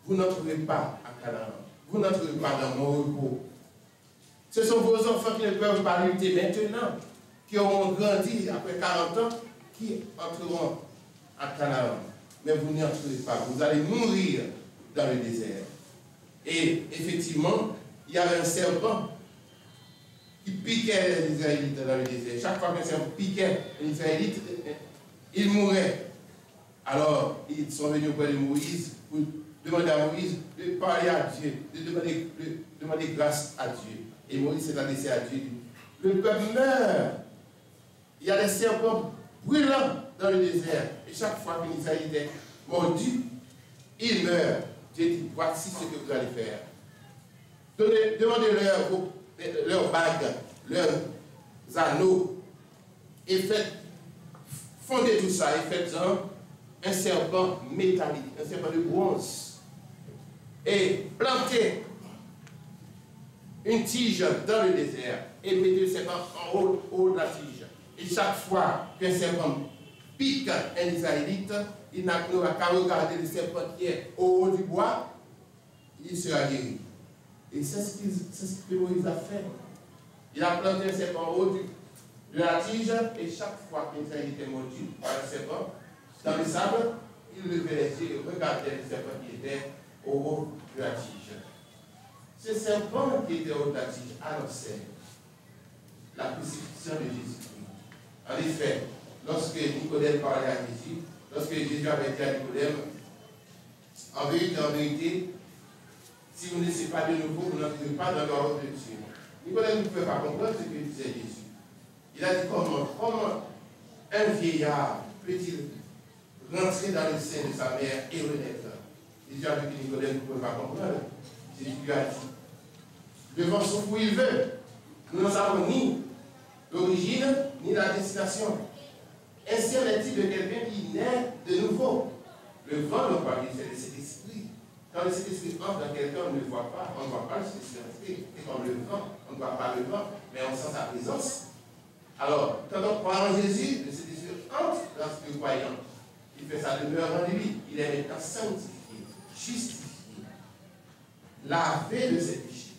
[SPEAKER 6] Vous n'entrerez pas à Canaan. Vous n'entrerez pas dans mon repos. Ce sont vos enfants qui ne peuvent pas lutter maintenant, qui auront grandi après 40 ans, qui entreront à Canaan. Mais vous n'y entrerez pas. Vous allez mourir dans le désert. Et effectivement, il y avait un serpent qui piquait les Israélites dans le désert. Chaque fois qu'un serpent piquait les Israélites, ils mouraient. Alors, ils sont venus auprès de Moïse pour demander à Moïse de parler à Dieu, de demander grâce à Dieu. Et Moïse s'est adressé à Dieu. Le peuple meurt. Il y a des serpents brûlants dans le désert. Et chaque fois qu'un Israélite est mordu, il meurt. Dieu dit, voici ce que vous allez faire. Demandez-leur leurs bagues, leurs anneaux, et faites fonder tout ça, et faites-en un serpent métallique, un serpent de bronze. Et plantez une tige dans le désert, et mettez le serpent en haut de la tige. Et chaque fois qu'un serpent pique un Israélite, il n'aura qu'à regarder le serpent qui est au haut du bois, il sera guéri. Et c'est ce que Moïse a fait. Il a planté un serpent au haut de la tige, et chaque fois qu'un Israélite était mordu par le serpent, dans le sable, il levait les yeux et regardait le serpent qui était au haut de la tige. Ce serpent qui était au haut de la tige annonçait la crucifixion de Jésus-Christ. En effet, lorsque Nicodème parlait à Jésus, lorsque Jésus avait dit à Nicodème, en vérité, si vous ne naissez pas de nouveau, vous n'entrez pas dans l'ordre de Dieu. Nicodème ne pouvait pas comprendre ce que disait Jésus. Il a dit comment un vieillard peut-il rentrer dans le sein de sa mère et renaître? Jésus a vu que Nicodème ne pouvait pas comprendre. Jésus lui a dit, le vent souffle où il veut. Nous n'en savons ni l'origine, ni la destination. Ainsi en est-il de quelqu'un qui naît de nouveau. Le vent, non pas, c'est de cet esprit. Quand le Saint-Esprit entre dans quelqu'un, on ne le voit pas, on ne voit pas le Saint-Esprit. C'est comme le vent, on ne voit pas le vent, mais on sent sa présence. Alors, quand on croit en Jésus, le Saint-Esprit entre dans le croyant. Il fait sa demeure en lui. Il est maintenant sanctifié, justifié, lavé de ses péchés,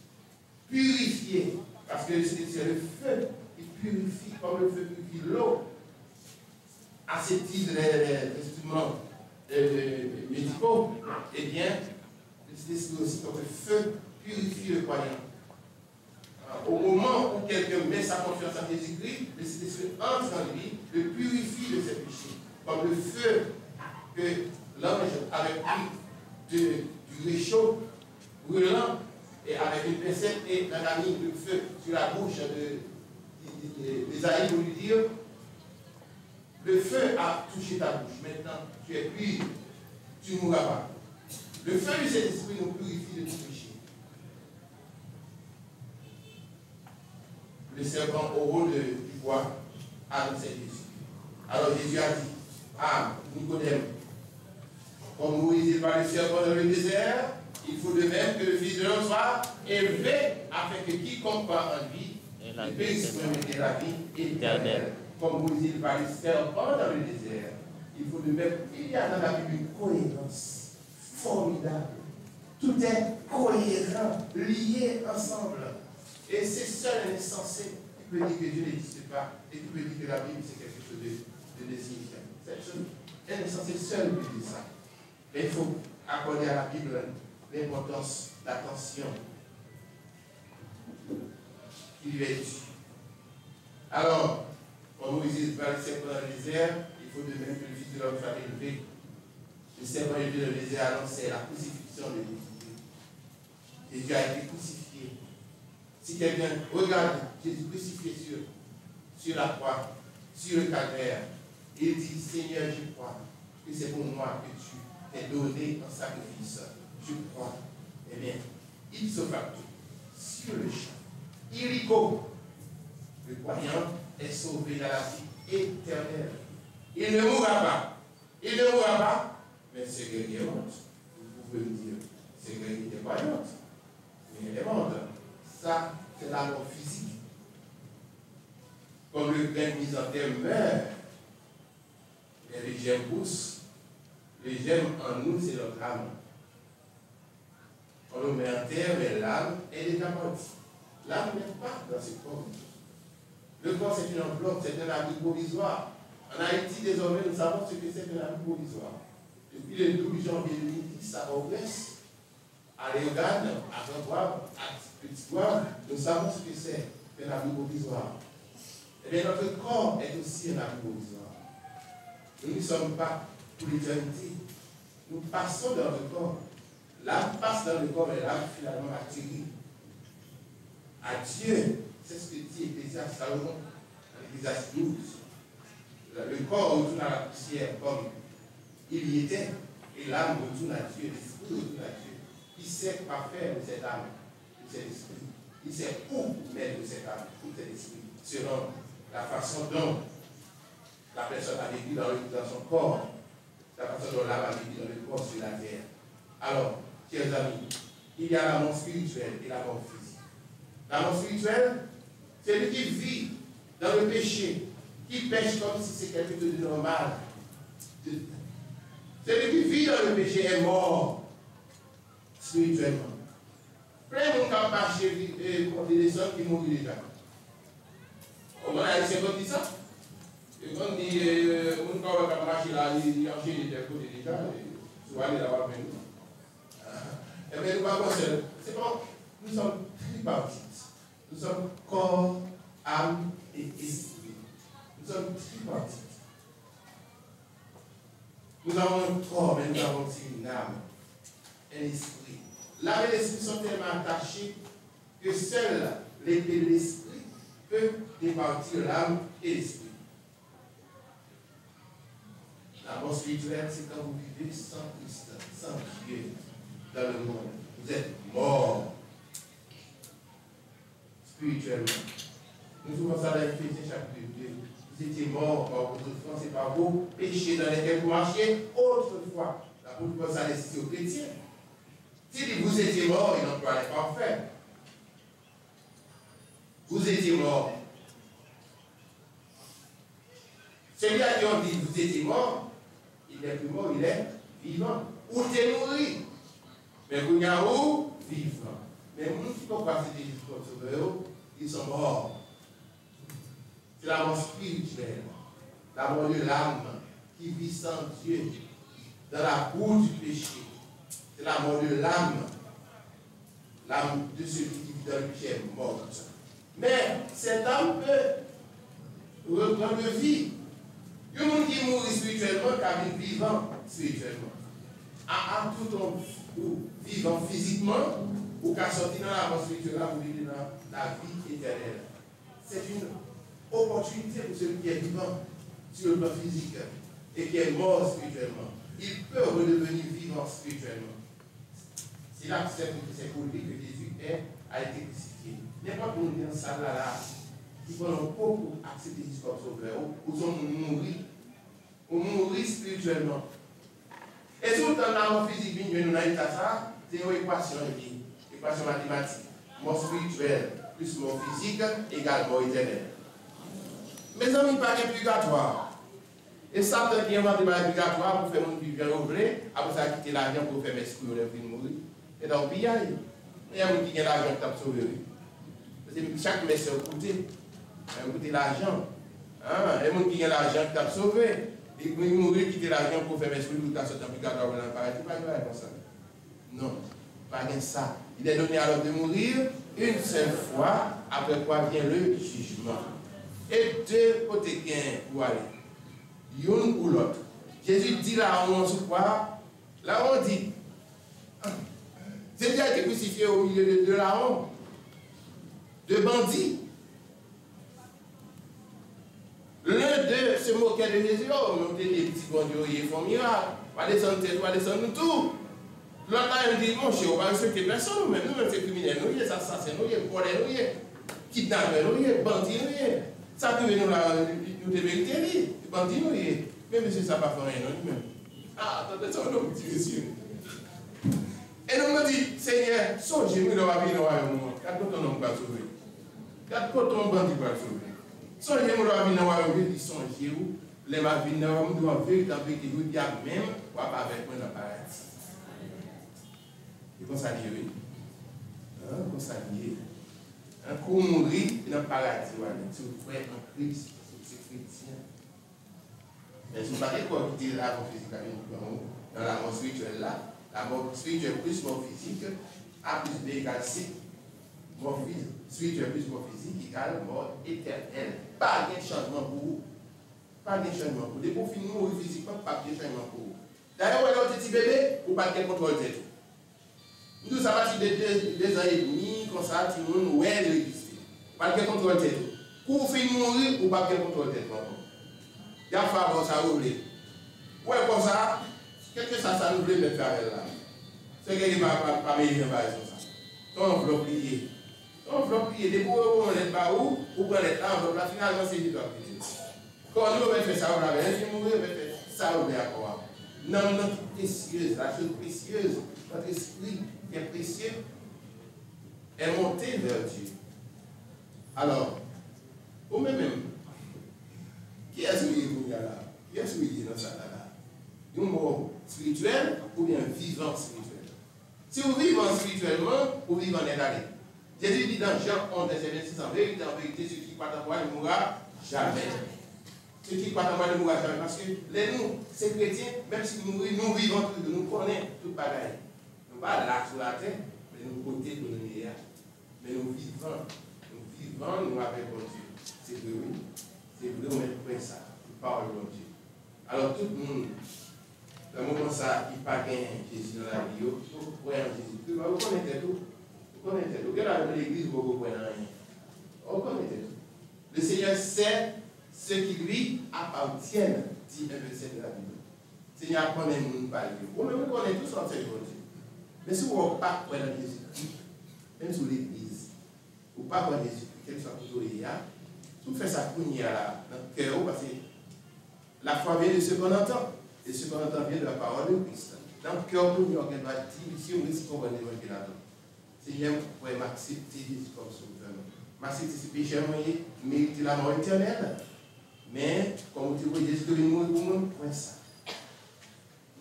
[SPEAKER 6] purifié. Parce que c'est le feu qui purifie, comme le feu purifie l'eau. Ascétise les instruments médicaux, eh bien, c'est aussi comme le feu purifie le croyant. Au moment où quelqu'un met sa confiance en Jésus-Christ, le Saint-Esprit entre en lui, le purifie de ses péchés. Comme le feu que l'ange avait pris du réchaud brûlant et avec une pincette et on a mis le feu sur la bouche d'Ésaïe pour lui dire: le feu a touché ta bouche, maintenant tu es pur, tu ne mourras pas. Le feu du Saint-Esprit nous purifie de tout péché. Le serpent au rôle du bois a annoncé Jésus. Alors Jésus a dit à Nicodème: comme Moïse par le serpent dans le désert, il faut de même que le Fils de l'homme soit élevé, afin que quiconque croit en lui ne périsse point, mais ait la vie éternelle. Comme Moïse par le serpent dans le désert, il faut de même. Il y a dans la Bible une cohérence formidable. Tout est cohérent, lié ensemble. Et c'est seul un insensé qui peut dire que Dieu n'existe pas et qui peut dire que la Bible c'est quelque chose de insignifiant. Un insensé seul peut dire ça. Mais il faut accorder à la Bible l'importance, l'attention qui lui est due. Alors, comme Moïse va le serpent dans le désert, il faut de même que le Fils de l'homme soit élevé. Le serpent élevé dans le désert annonçait la crucifixion de Jésus. Jésus a été crucifié. Si quelqu'un regarde Jésus crucifié sur la croix, sur le calvaire, il dit: Seigneur, je crois que c'est pour moi que tu t'es donné en sacrifice. Je crois. Eh bien, il se facto sur le champ. Illico, le croyant est sauvé dans la vie éternelle. Il ne mourra pas. Il ne mourra pas, mais c'est guéri est morte. Vous pouvez me dire, c'est guéri est croyante, mais elle est morte. Ça, c'est la mort physique. Comme le grain mis en terre meurt, et les germes poussent. Les germes en nous, c'est notre âme. On le met en terre, mais l'âme, elle est déjà morte. L'âme n'est pas dans ce corps. Le corps, c'est une enveloppe, c'est un abri provisoire. En Haïti, désormais, nous savons ce que c'est qu'un abri provisoire. Depuis le 12 janvier 2010, à Augrès, à Léogane, à Grand-Bois, à Petit-Bois, nous savons ce que c'est qu'un abri provisoire. Eh bien, notre corps est aussi un abri provisoire. Nous ne sommes pas pour l'éternité. Nous passons dans le corps. L'âme passe dans le corps et l'âme finalement atterrit à Dieu. C'est ce que dit Ecclésiaste Salomon dans Ecclésiaste 12. Le corps retourne à la poussière comme il y était, et l'âme retourne à Dieu, l'esprit retourne à Dieu. Il sait quoi faire de cette âme, de cet esprit. Il sait où mettre de cette âme, de cet esprit, selon la façon dont la personne a vécu dans son corps, la façon dont l'âme a vécu dans le corps sur la terre. Alors, chers amis, il y a la mort spirituelle et la mort physique. La mort spirituelle, c'est lui qui vit dans le péché, qui pêche comme si c'est quelque chose de normal. Celui qui vit dans le péché est mort spirituellement. Plein de monde qui a marché et des gens qui mourent déjà. On a essayé de dire ça. Et quand on dit que on a marché là, il a enchaîné des côtés déjà, souvent il est là-bas avec nous. Eh bien, nous ne c'est pas, nous sommes tripartites. Nous sommes corps, âme et esprit. Nous sommes tripartites. Nous avons un corps, mais nous avons aussi une âme, un esprit. L'âme et l'esprit sont tellement attachés que seul l'épée de l'esprit peut départir l'âme et l'esprit. La mort spirituelle, c'est quand vous vivez sans Christ, sans Dieu dans le monde. Vous êtes mort spirituellement. Nous trouvons ça dans Éphésiens chapitre 2. Vous étiez morts par votre offense et par vos péchés dans lesquels vous marchiez autrefois. La Bible ça les aux chrétiens. S'il dit vous étiez mort, il emploie les parfaits. Vous étiez mort. Celui à qui on dit vous étiez mort, il n'est plus mort, il est vivant. Ou t'es mouru. Mais vous n'avez où vivant. Mais nous qui ne pas citer Jésus comme sauveur, ils sont morts. C'est la mort spirituelle, la mort de l'âme qui vit sans Dieu dans la boue du péché. C'est la mort de l'âme de celui qui vit dans le péché est morte. Mais cette âme peut reprendre vie. Il y a des gens qui mourent spirituellement car ils vivent spirituellement. À tout temps vivant physiquement, ou qu'à sortir dans la mort spirituelle, vous vivez dans la vie éternelle. C'est une opportunité pour celui qui est vivant sur le plan physique et qui est mort spirituellement. Il peut redevenir vivant spirituellement. C'est là que c'est pour lui que Jésus a été crucifié. N'importe où dans cette salle-là, qui pendant beaucoup accepter Jésus comme sauveur, ou sont mourir spirituellement. Et tout le temps, la mort physique, nous avons ça, c'est une équation mathématique. Mort spirituelle plus mort physique égale mort éternelle. Mes amis, pas de purgatoire. Et ça, c'est qui invente le purgatoire pour faire mon vivre renouvelé, après ça, quitter l'argent pour faire mes esprits pour mourir. Et donc, il y a des gens qui ont l'argent qui ont sauvé. Parce que chaque messe a coûté l'argent. Les gens qui ont l'argent qui ont sauvé. Et puis, ils mourent, quitter l'argent pour faire mes esprits pour sortir en purgatoire pour l'appareil. Pas comme ça. Non, pas comme ça. Il est donné alors de mourir une seule fois, après quoi vient le jugement. Et deux côtés gain pour aller. L'une ou l'autre. Jésus dit là, on se croit. Là, on dit. Jésus a été crucifié au milieu de la honte, de bandits. L'un d'eux se moquait de Jésus. Oh, mais on dit des petits bons dieux, ils font miracle. On va descendre tête, on va descendre tout. L'autre là, il dit, mon cher, on va respecter personne, mais nous, c'est criminels, nous, c'est assassins, nous, c'est voleurs, nous, c'est kidnappeurs, nous, c'est bandits, nous, ça qui nous la, nous devons vérité, les bandits, nous, même si ça ne va pas faire rien, nous-mêmes. Ah, attendez, ça, on petit monsieur. Et nous me dit, Seigneur, songez-nous dans la vie, dans la vie, quatre côtés, on va sauver. Quatre côtés, on va sauver. Songez-nous dans la vie, dans la vie, songez-vous, les ma vie, dans la vie, dans la vie, dans la vie, vous dites même, ou pas avec moi dans le paradis. Et comme ça dit, oui. Comme ça dit, un coup mourir dans le paradis, si vous croyez en Christ, c'est chrétien. Mais si vous ne parlez pas de la mort physique dans la mort spirituelle là, la mort spirituelle plus mort physique, A plus B égale C. Mort spirituelle plus mort physique égale mort éternelle. Pas de changement pour vous. Pas de changement pour vous. Dès que vous finissez de mourir physiquement, pas de changement pour vous. D'ailleurs, vous avez un petit bébé, vous n'avez pas de contrôle de tête. Nous, ça va de 2 ans et demi, comme ça, tout le monde, ouais, il existe. Pas de contrôle de tête. Quand vous finissez de mourir, vous n'avez pas de contrôle de tête. Il y a pas ça roule. Ouais, comme ça, qu'est-ce que ça nous voulait mettre avec là? C'est qu'il ne va pas meilleur par ça. Ton enveloppe liée. Ton enveloppe liée. Dès que vous n'êtes pas où, vous prenez l'enveloppe là, finalement, c'est du top. Quand nous, on va faire ça, on va faire ça, on va faire ça. Non, notre précieuse, la chose précieuse, notre esprit qui est précieux, est monté vers Dieu. Alors, vous-même, qui est-ce qui est là? Qui est-ce qui est dans ça là? Un mot spirituel ou bien vivant spirituel? Si vous vivez spirituellement, vous vivez en état. Jésus dit dans Jean 11, verset 26, en vérité, celui qui croit en moi ne mourra jamais. Ceux qui croient en moi ne mourra jamais. Parce que les nous, ces chrétiens, même si nous vivons tous, nous connaissons tout bagaille. Nous ne sommes pas là sur la terre, mais nous côté de nous meilleurs. Mais nous vivons nous avec mon Dieu. C'est vrai, oui. C'est vrai, on est ça. Nous parlons de mon Dieu. Alors tout le monde, dans le moment ça, il n'y a pas Jésus dans la vie, vous croyez en Jésus. Vous connaissez tout. Vous connaissez tout. Regardez dans l'église, vous ne croyez en rien. Vous connaissez tout. Le Seigneur sait ce qui lui appartiennent, dit un verset de la Bible. Le Seigneur apprend les gens par Dieu. Vous-même, vous connaissez tout ça, c'est Dieu. Mais si vous n'avez pas croire dans Jésus-Christ, même sur l'église, vous n'avez pas croire dans Jésus-Christ, quel soit plutôt il y a, vous faites ça pour nous là, dans le cœur, parce que la foi vient de ce qu'on entend. Et ce qu'on entend vient de la parole de Christ. dans le cœur, nous avons dit, si on risque de comprendre l'évangile là-dedans. Seigneur, vous pouvez m'accepter Jésus comme sauveur. M'accepter ce péché, mériter la mort éternelle. Mais, comme vous dites, Jésus devait mourir pour nous, point ça.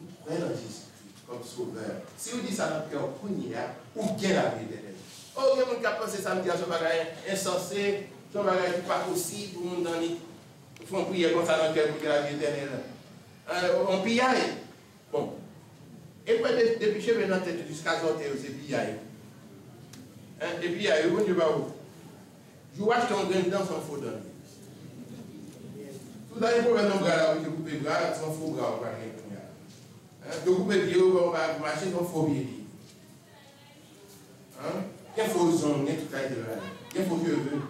[SPEAKER 6] Nous prenons Jésus-Christ comme sauveur. Si vous dites ça dans le cœur, vous gagnez la vie éternelle. Oh, il y a des gens qui pensent samedi à ce bagage insensé, ce bagage qui n'est pas possible pour nous donner. Il faut prier comme ça dans le cœur pour gagner la vie éternelle. On pille. Bon. Et puis, depuis que je vais dans la tête jusqu'à sortir, c'est pille. Et puis, il y a eu un peu je vois que ton grain dedans sans faux donner. Tout dans les problèmes de bras là, vous coupez les bras, sans faux bras, on va rien. Vous coupez les pieds, on va marcher sans faux pieds. Il y a faux ongles, il y a tout ça, il y a faux cheveux.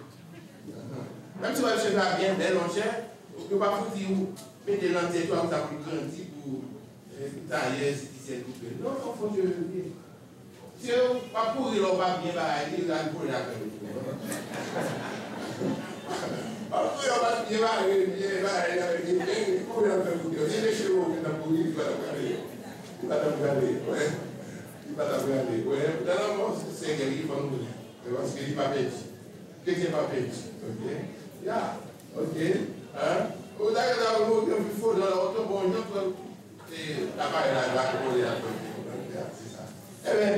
[SPEAKER 6] Même si vous avez les cheveux bien belles, en chair, vous ne pouvez pas foutre où mettez l'entier, vous avez grandir pour tailler, c'est coupé. Non, sans faux cheveux. Si vous ne pas pour il va bien bailler, il va pour la faire. Alors, il va bien bailler, il pour la faire. Si les chevaux qui sont pour lui, il va la regarder. Il va la regarder, ouais. Il va la regarder, ouais. Dans le monde, c'est qu'il faut nous dire. Parce qu'il n'est pas petit. Qu'est-ce qu'il n'est pas petit? Ok? Yeah, ok. Vous avez un mot qu'il faut dans l'autre, bon, c'est la barrière là, il va commander la chose. C'est ça. Eh bien,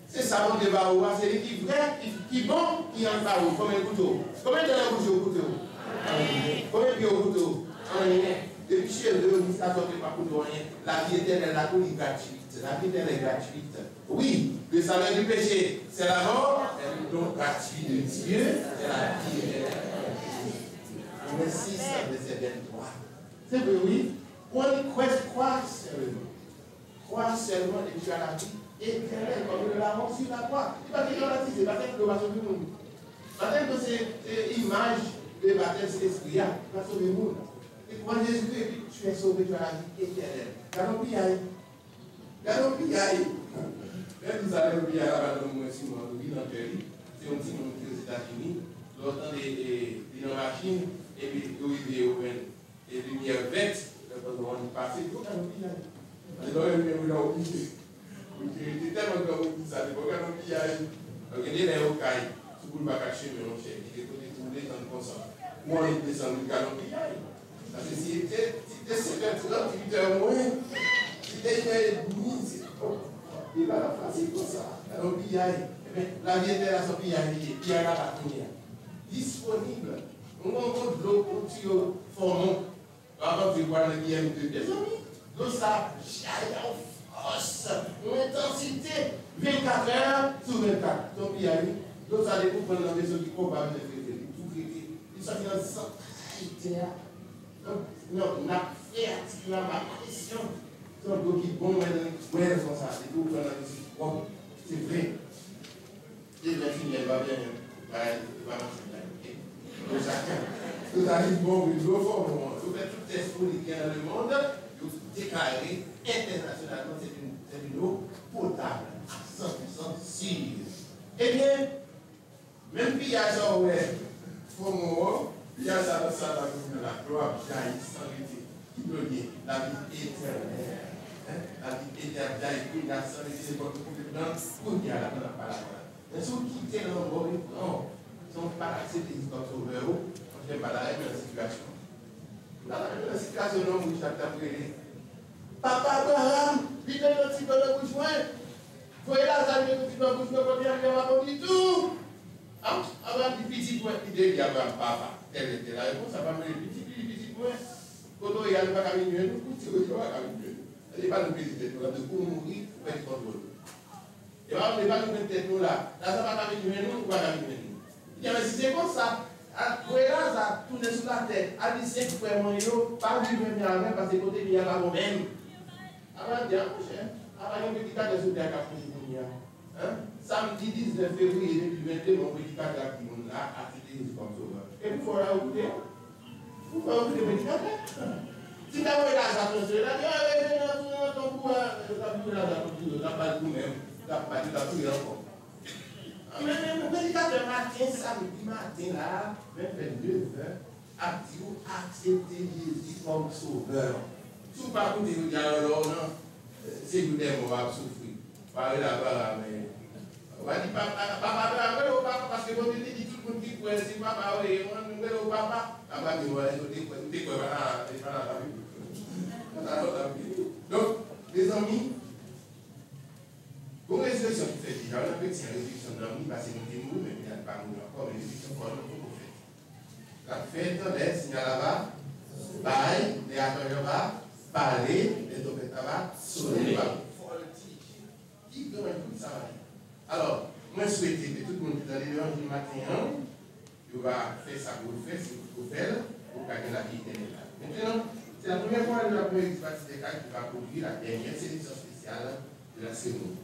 [SPEAKER 6] c'est ça mon débat, c'est lui qui est vrai, qui est bon, qui est en bas, comme un couteau. Combien de temps vous jouez au couteau? Combien de pieds au couteau? Depuis chez eux, nous sommes sortis par couteau, la vie éternelle, la cour est gratuite. La vie éternelle est gratuite. Oui, le salaire du péché, c'est la mort, donc gratuit de Dieu, c'est la vie éternelle. Merci, ça verset 23. C'est vrai, oui. On croit seulement. Crois seulement et tu as la vie éternelle comme nous l'avons sur la croix. Il va dire là, c'est baptême de sauver le monde. Baptême de c'est image de baptême c'est l'esprit, il va sauver le monde. Et quand Jésus-Christ, tu es sauvé, tu as la vie éternelle. Gardons piaille. Gardons piaille. Même vous allez oublier là-bas dans le Simon, oui, dans le pays. C'est un petit monde qui est aux États-Unis. L'autant des machines, et puis des lumières vertes, quand on est passé, il faut gardons piaille. Et donc, il a oublié. Il tellement comme ça, il faut gardons piaille. Donc, il est au caille. Si vous ne pouvez pas cacher, mais on cherche. Il est tous les temps comme ça. Ou on est descendu, gardons piaille. Parce que si c'était 38 heures moins, si c'était 1h30, il va la faire comme ça. Alors, la vie était là, son pillaille, il y a la première. Disponible. On rencontre l'eau pour tuer formons. Avant de voir le BM de des amis. Donc ça jaillit en force, en intensité, 24 heures sur 24. Son pillaille. Donc ça dépend de la maison qui combat avec les tout traité. Il s'agit d'un centralité. Non, on a fait attirer ma pression. C'est un peu qui bon, mais responsable. Tout prendre la décision. C'est vrai. C'est vrai, il va bien. Il va marcher. Tout arrive bon, il doit faire bon. Vous faites tout esprit qui est dans le monde, vous déclarez internationalement c'est une eau potable, à 100% sûre. Eh bien, même puis il y a ça, ouais, faut mourir. Il y a ça dans la gloire, jaillit sans arrêter. Il peut dire la vie éternelle. La vie éternelle, jaillit, la sans arrêter, c'est votre complètement. Pour dire la parole. Mais si vous quittez le monde, non, ils n'ont pas accepté comme sauveur, on ne fait pas la même situation. Dans la même situation, non, vous avez appris. Papa Abraham, il est un petit peu de bouche. Voyez là, ça vient un petit peu de bouche, quand il va pas du tout. Abraham dit petit point, il dit Abraham, papa. Telle était la réponse, ça va me dire petit point. Quand il y a le pas nous, il n'y a pas il n'est pas nous visiter, nous, pour mourir, pour être contrôlé. Et on ne va pas nous mettre nous là. Là, ça va pas nous, nous, va pas nous. Il dit, mais si c'est comme ça, là, ça tourne sur la tête. À 17 frères, pas du même avec, parce que côté, il y a pas mon même. Avant de dire, avant de petit cadre sur la carte, samedi 19 février 2022, mon petit cadre qui est là, a fêté comme sauveur. Et puis, il faut la écouter. Il faut écouter le petit cadre. Si tu as vu la ça, tu as dit, ton pouvoir, tu as vu la ça, tu n'as pas dit même, tu n'as pas dit encore. Mais le prédicateur matin, samedi matin, là, 22h, a dit accepter Jésus comme sauveur. Si vous ne pas écouter, vous dites alors non. si vous êtes mort, vous souffrir. Parlez là-bas, mais. On va dire papa, parce que vous dit tout le monde qui croit, si papa, oui, on nous au papa. Papa dit, ouais, vous êtes quoi, donc, les amis, pour résolution qui fait déjà, on a fait une résolution d'amis, parce que nous sommes mais il n'y a pas encore une résolution pour nous faire. La fête, les signaux là-bas, bail, les acteurs là-bas, parler, les topettes là-bas, sonner là-bas. Qui donne tout ça? Alors, moi je souhaite que tout le monde qui est dans les du matin, il va faire ça pour faire, c'est pour faire, pour gagner la vie éternelle. Maintenant, c'est la première fois que la première partie des cas qui va produire la dernière sélection spéciale de la cérémonie.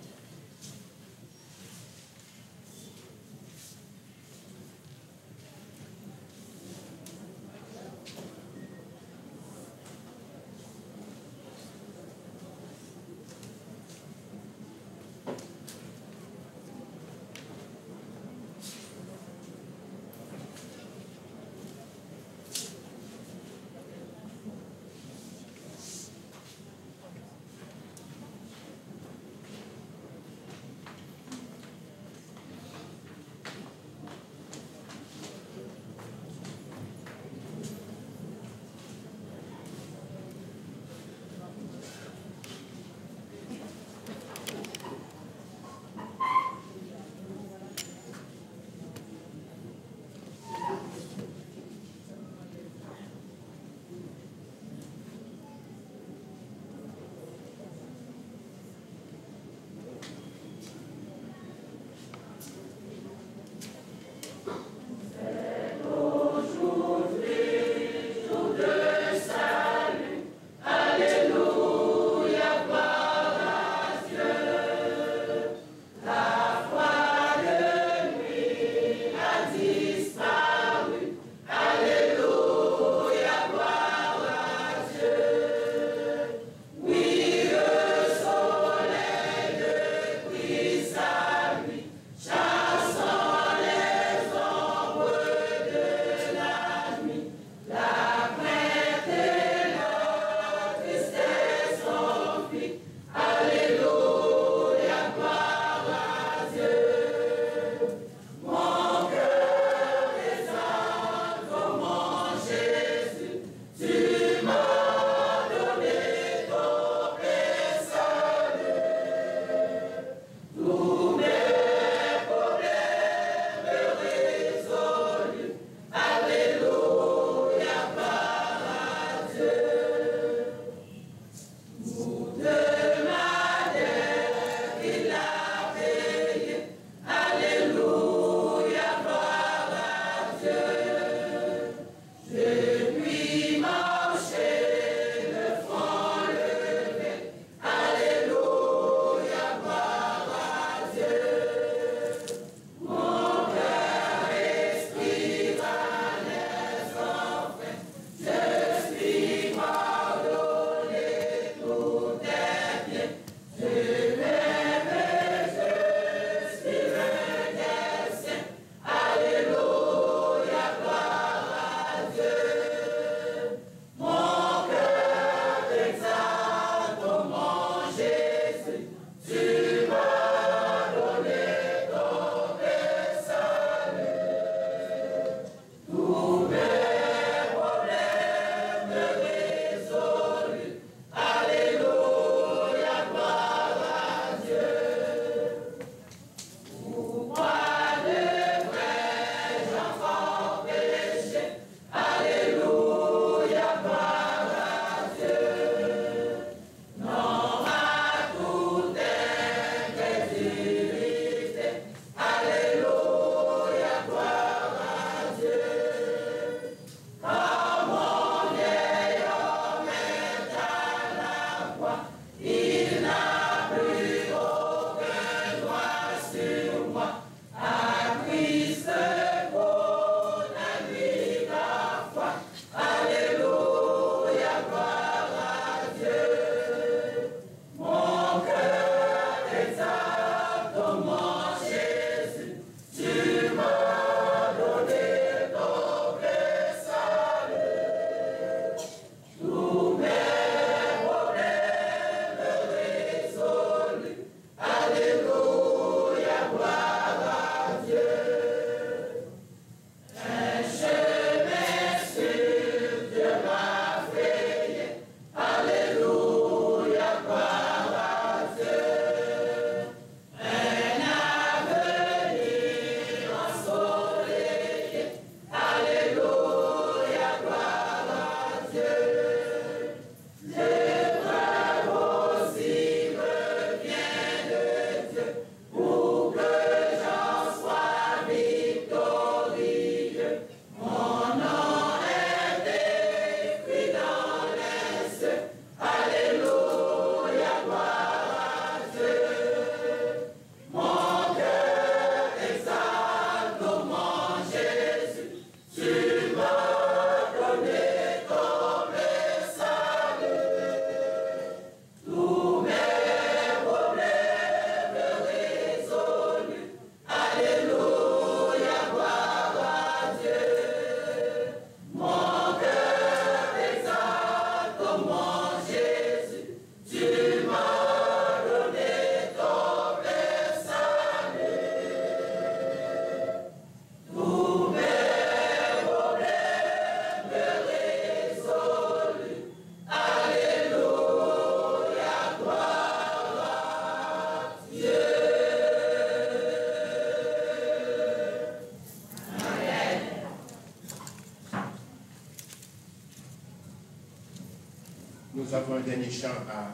[SPEAKER 6] avons un dernier chant à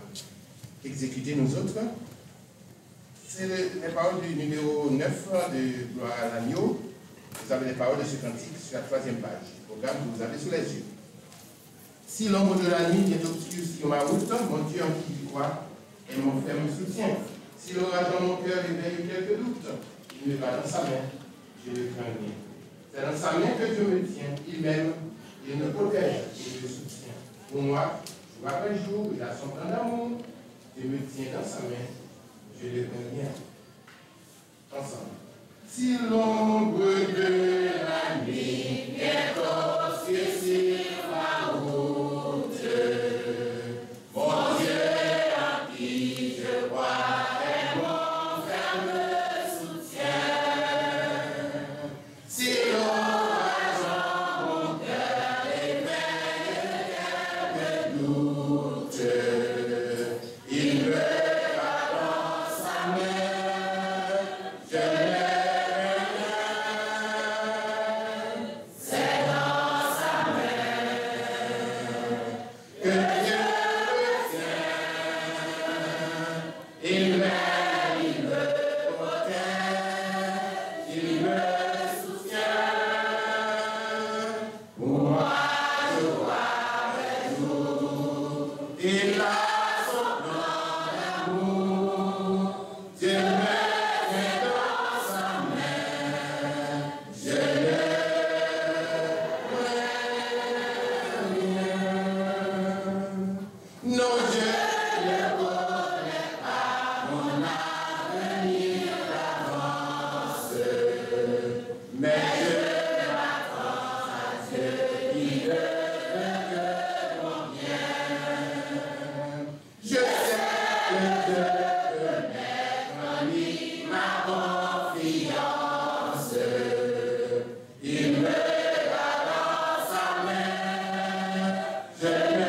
[SPEAKER 6] exécuter nous autres. C'est les paroles du numéro 9 de Gloire à l'agneau. Vous avez les paroles de ce cantique sur la 3e page du programme que vous avez sous les yeux. Si l'ombre de la nuit est obscure sur ma route, mon Dieu en qui je crois est mon ferme soutien. Si l'orage dans mon cœur éveille quelques doutes, il me va dans sa main, je ne crains rien. C'est dans sa main que Dieu me tient, il m'aime, il me protège et me soutient. Pour moi, jour après jour, il a son plan d'amour, je me tiens dans sa main, je ne crains rien. Ensemble. Si l'ombre de la nuit est obscure sur ma route, mon Dieu en qui je crois est mon ferme soutien. Si l'orage en mon cœur éveille quelques doutes, il me va dans sa main, je l'ai.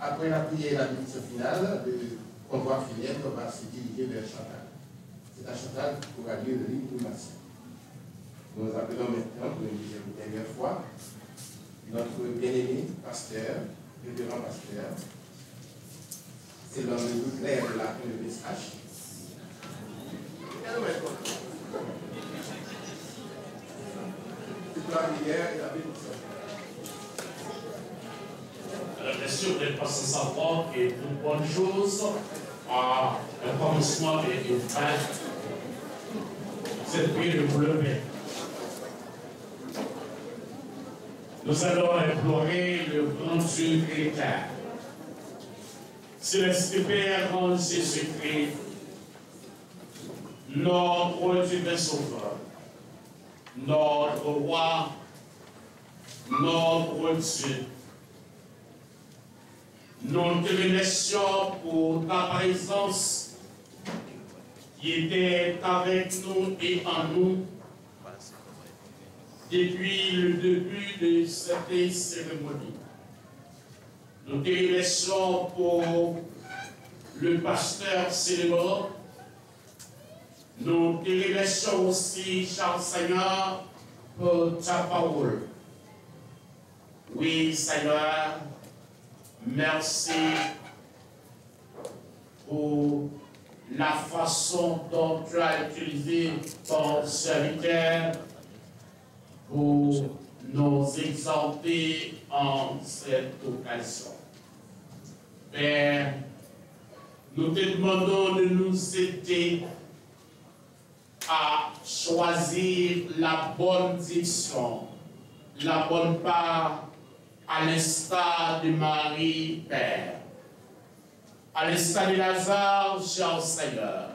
[SPEAKER 6] Après la prière et la bénédiction finale, le convoi funèbre va se diriger vers Chantal. C'est à Chantal qu'aura lieu le l'inhumation. Nous appelons maintenant, pour une dernière fois, notre bien-aimé pasteur, révérend pasteur. C'est l'homme de clair de la PSH. Toute la prière et la bénédiction.
[SPEAKER 5] Bien sûr, vous n'êtes pas sans savoir que pour bonne chose, le commencement et une fin, cette prière de vous lever. Nous allons implorer le grand Dieu créateur. Céleste Père en Jésus-Christ, notre Dieu et Sauveur. notre roi, notre Dieu. Nous te remercions pour ta présence qui était avec nous et en nous depuis le début de cette cérémonie. Nous te remercions pour le pasteur célébrant. Nous te remercions aussi, cher Seigneur, pour ta parole. Oui, Seigneur, merci pour la façon dont tu as utilisé ton serviteur pour nous exalter en cette occasion. Père, nous te demandons de nous aider à choisir la bonne direction, la bonne part, à l'instar de Marie, Père, à l'instar de Lazare, cher Seigneur,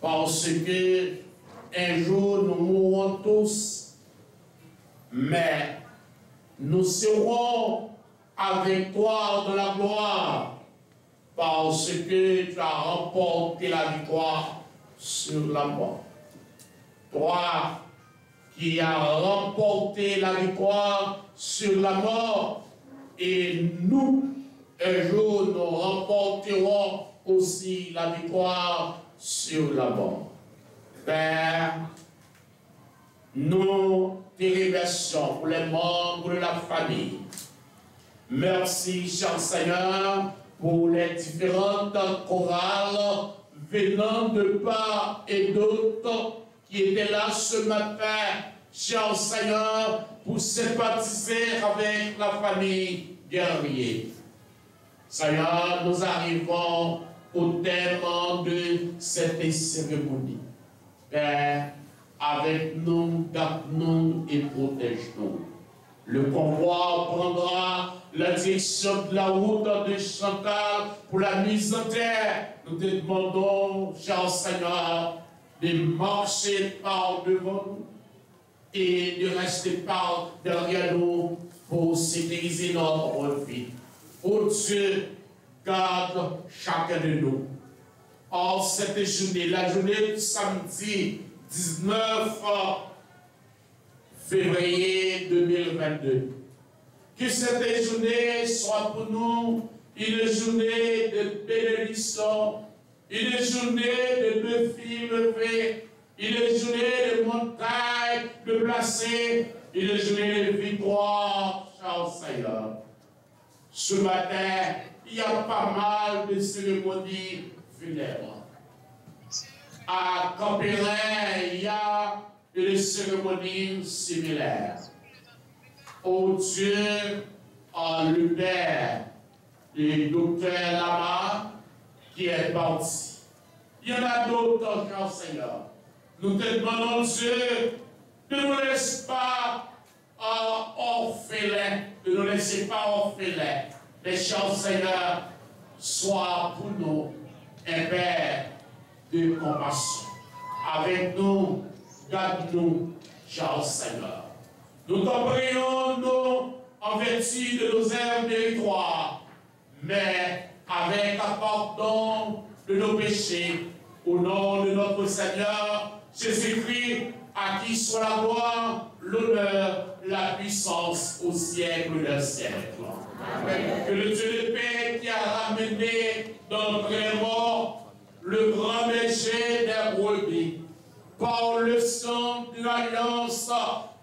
[SPEAKER 5] parce que un jour nous mourrons tous, mais nous serons avec toi dans la gloire, parce que tu as remporté la victoire sur la mort. Toi qui as remporté la victoire sur la mort, et nous, un jour, nous remporterons aussi la victoire sur la mort. Père, nous te remercions pour les membres de la famille. Merci, cher Seigneur, pour les différentes chorales venant de part et d'autre qui étaient là ce matin, cher Seigneur, pour sympathiser avec la famille guerrier. Seigneur, nous arrivons au terme de cette cérémonie. Père, avec nous, garde-nous et protège-nous. Le convoi prendra la direction de la route de Chantal pour la mise en terre. Nous te demandons, cher Seigneur, de marcher par devant nous et de rester par derrière nous pour sécuriser notre vie. Oh Dieu, garde chacun de nous. En cette journée, la journée du samedi 19 février 2022, que cette journée soit pour nous une journée de bénédiction, une journée de défis levés, une journée de montagne de placer, une journée de victoire, cher Seigneur. Ce matin, il y a pas mal de cérémonies funèbres. À Campérin, il y a des cérémonies similaires. Oh Dieu, le Père du docteur Lama, qui est parti. Il y en a d'autres, cher Seigneur. Nous te demandons, Dieu, ne nous laisse pas orphelins, ne nous laissez pas orphelins. Mais, cher Seigneur, sois pour nous un Père de compassion. Avec nous, garde-nous, cher Seigneur. Nous t'en prions, nous, en vertu de nos œuvres méritoires, mais avec un pardon de nos péchés, au nom de notre Seigneur Jésus-Christ, à qui soit la gloire, l'honneur, la puissance au siècle des siècles. Amen. Que le Dieu de paix qui a ramené d'entre les morts le grand berger des brebis, par le sang de l'alliance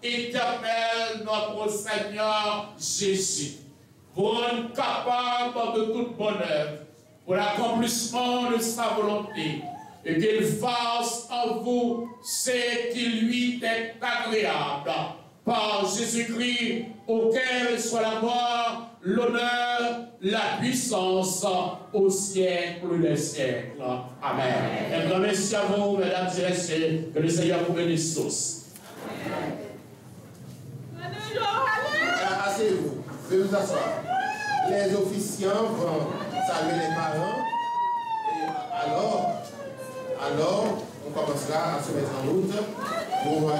[SPEAKER 5] éternelle, notre Seigneur Jésus, vous rendre capable de toute bonne œuvre, pour l'accomplissement de sa volonté, et qu'il fasse en vous ce qui lui est agréable. Par Jésus-Christ, auquel soit la gloire, l'honneur, la puissance au siècle des siècles. Amen. Un grand merci à vous, mesdames et messieurs, que le Seigneur vous bénisse tous.
[SPEAKER 6] Asseyez-vous, veuillez vous asseoir. Les officiants vont saluer les parents. Et alors, on commencera à se mettre en route pour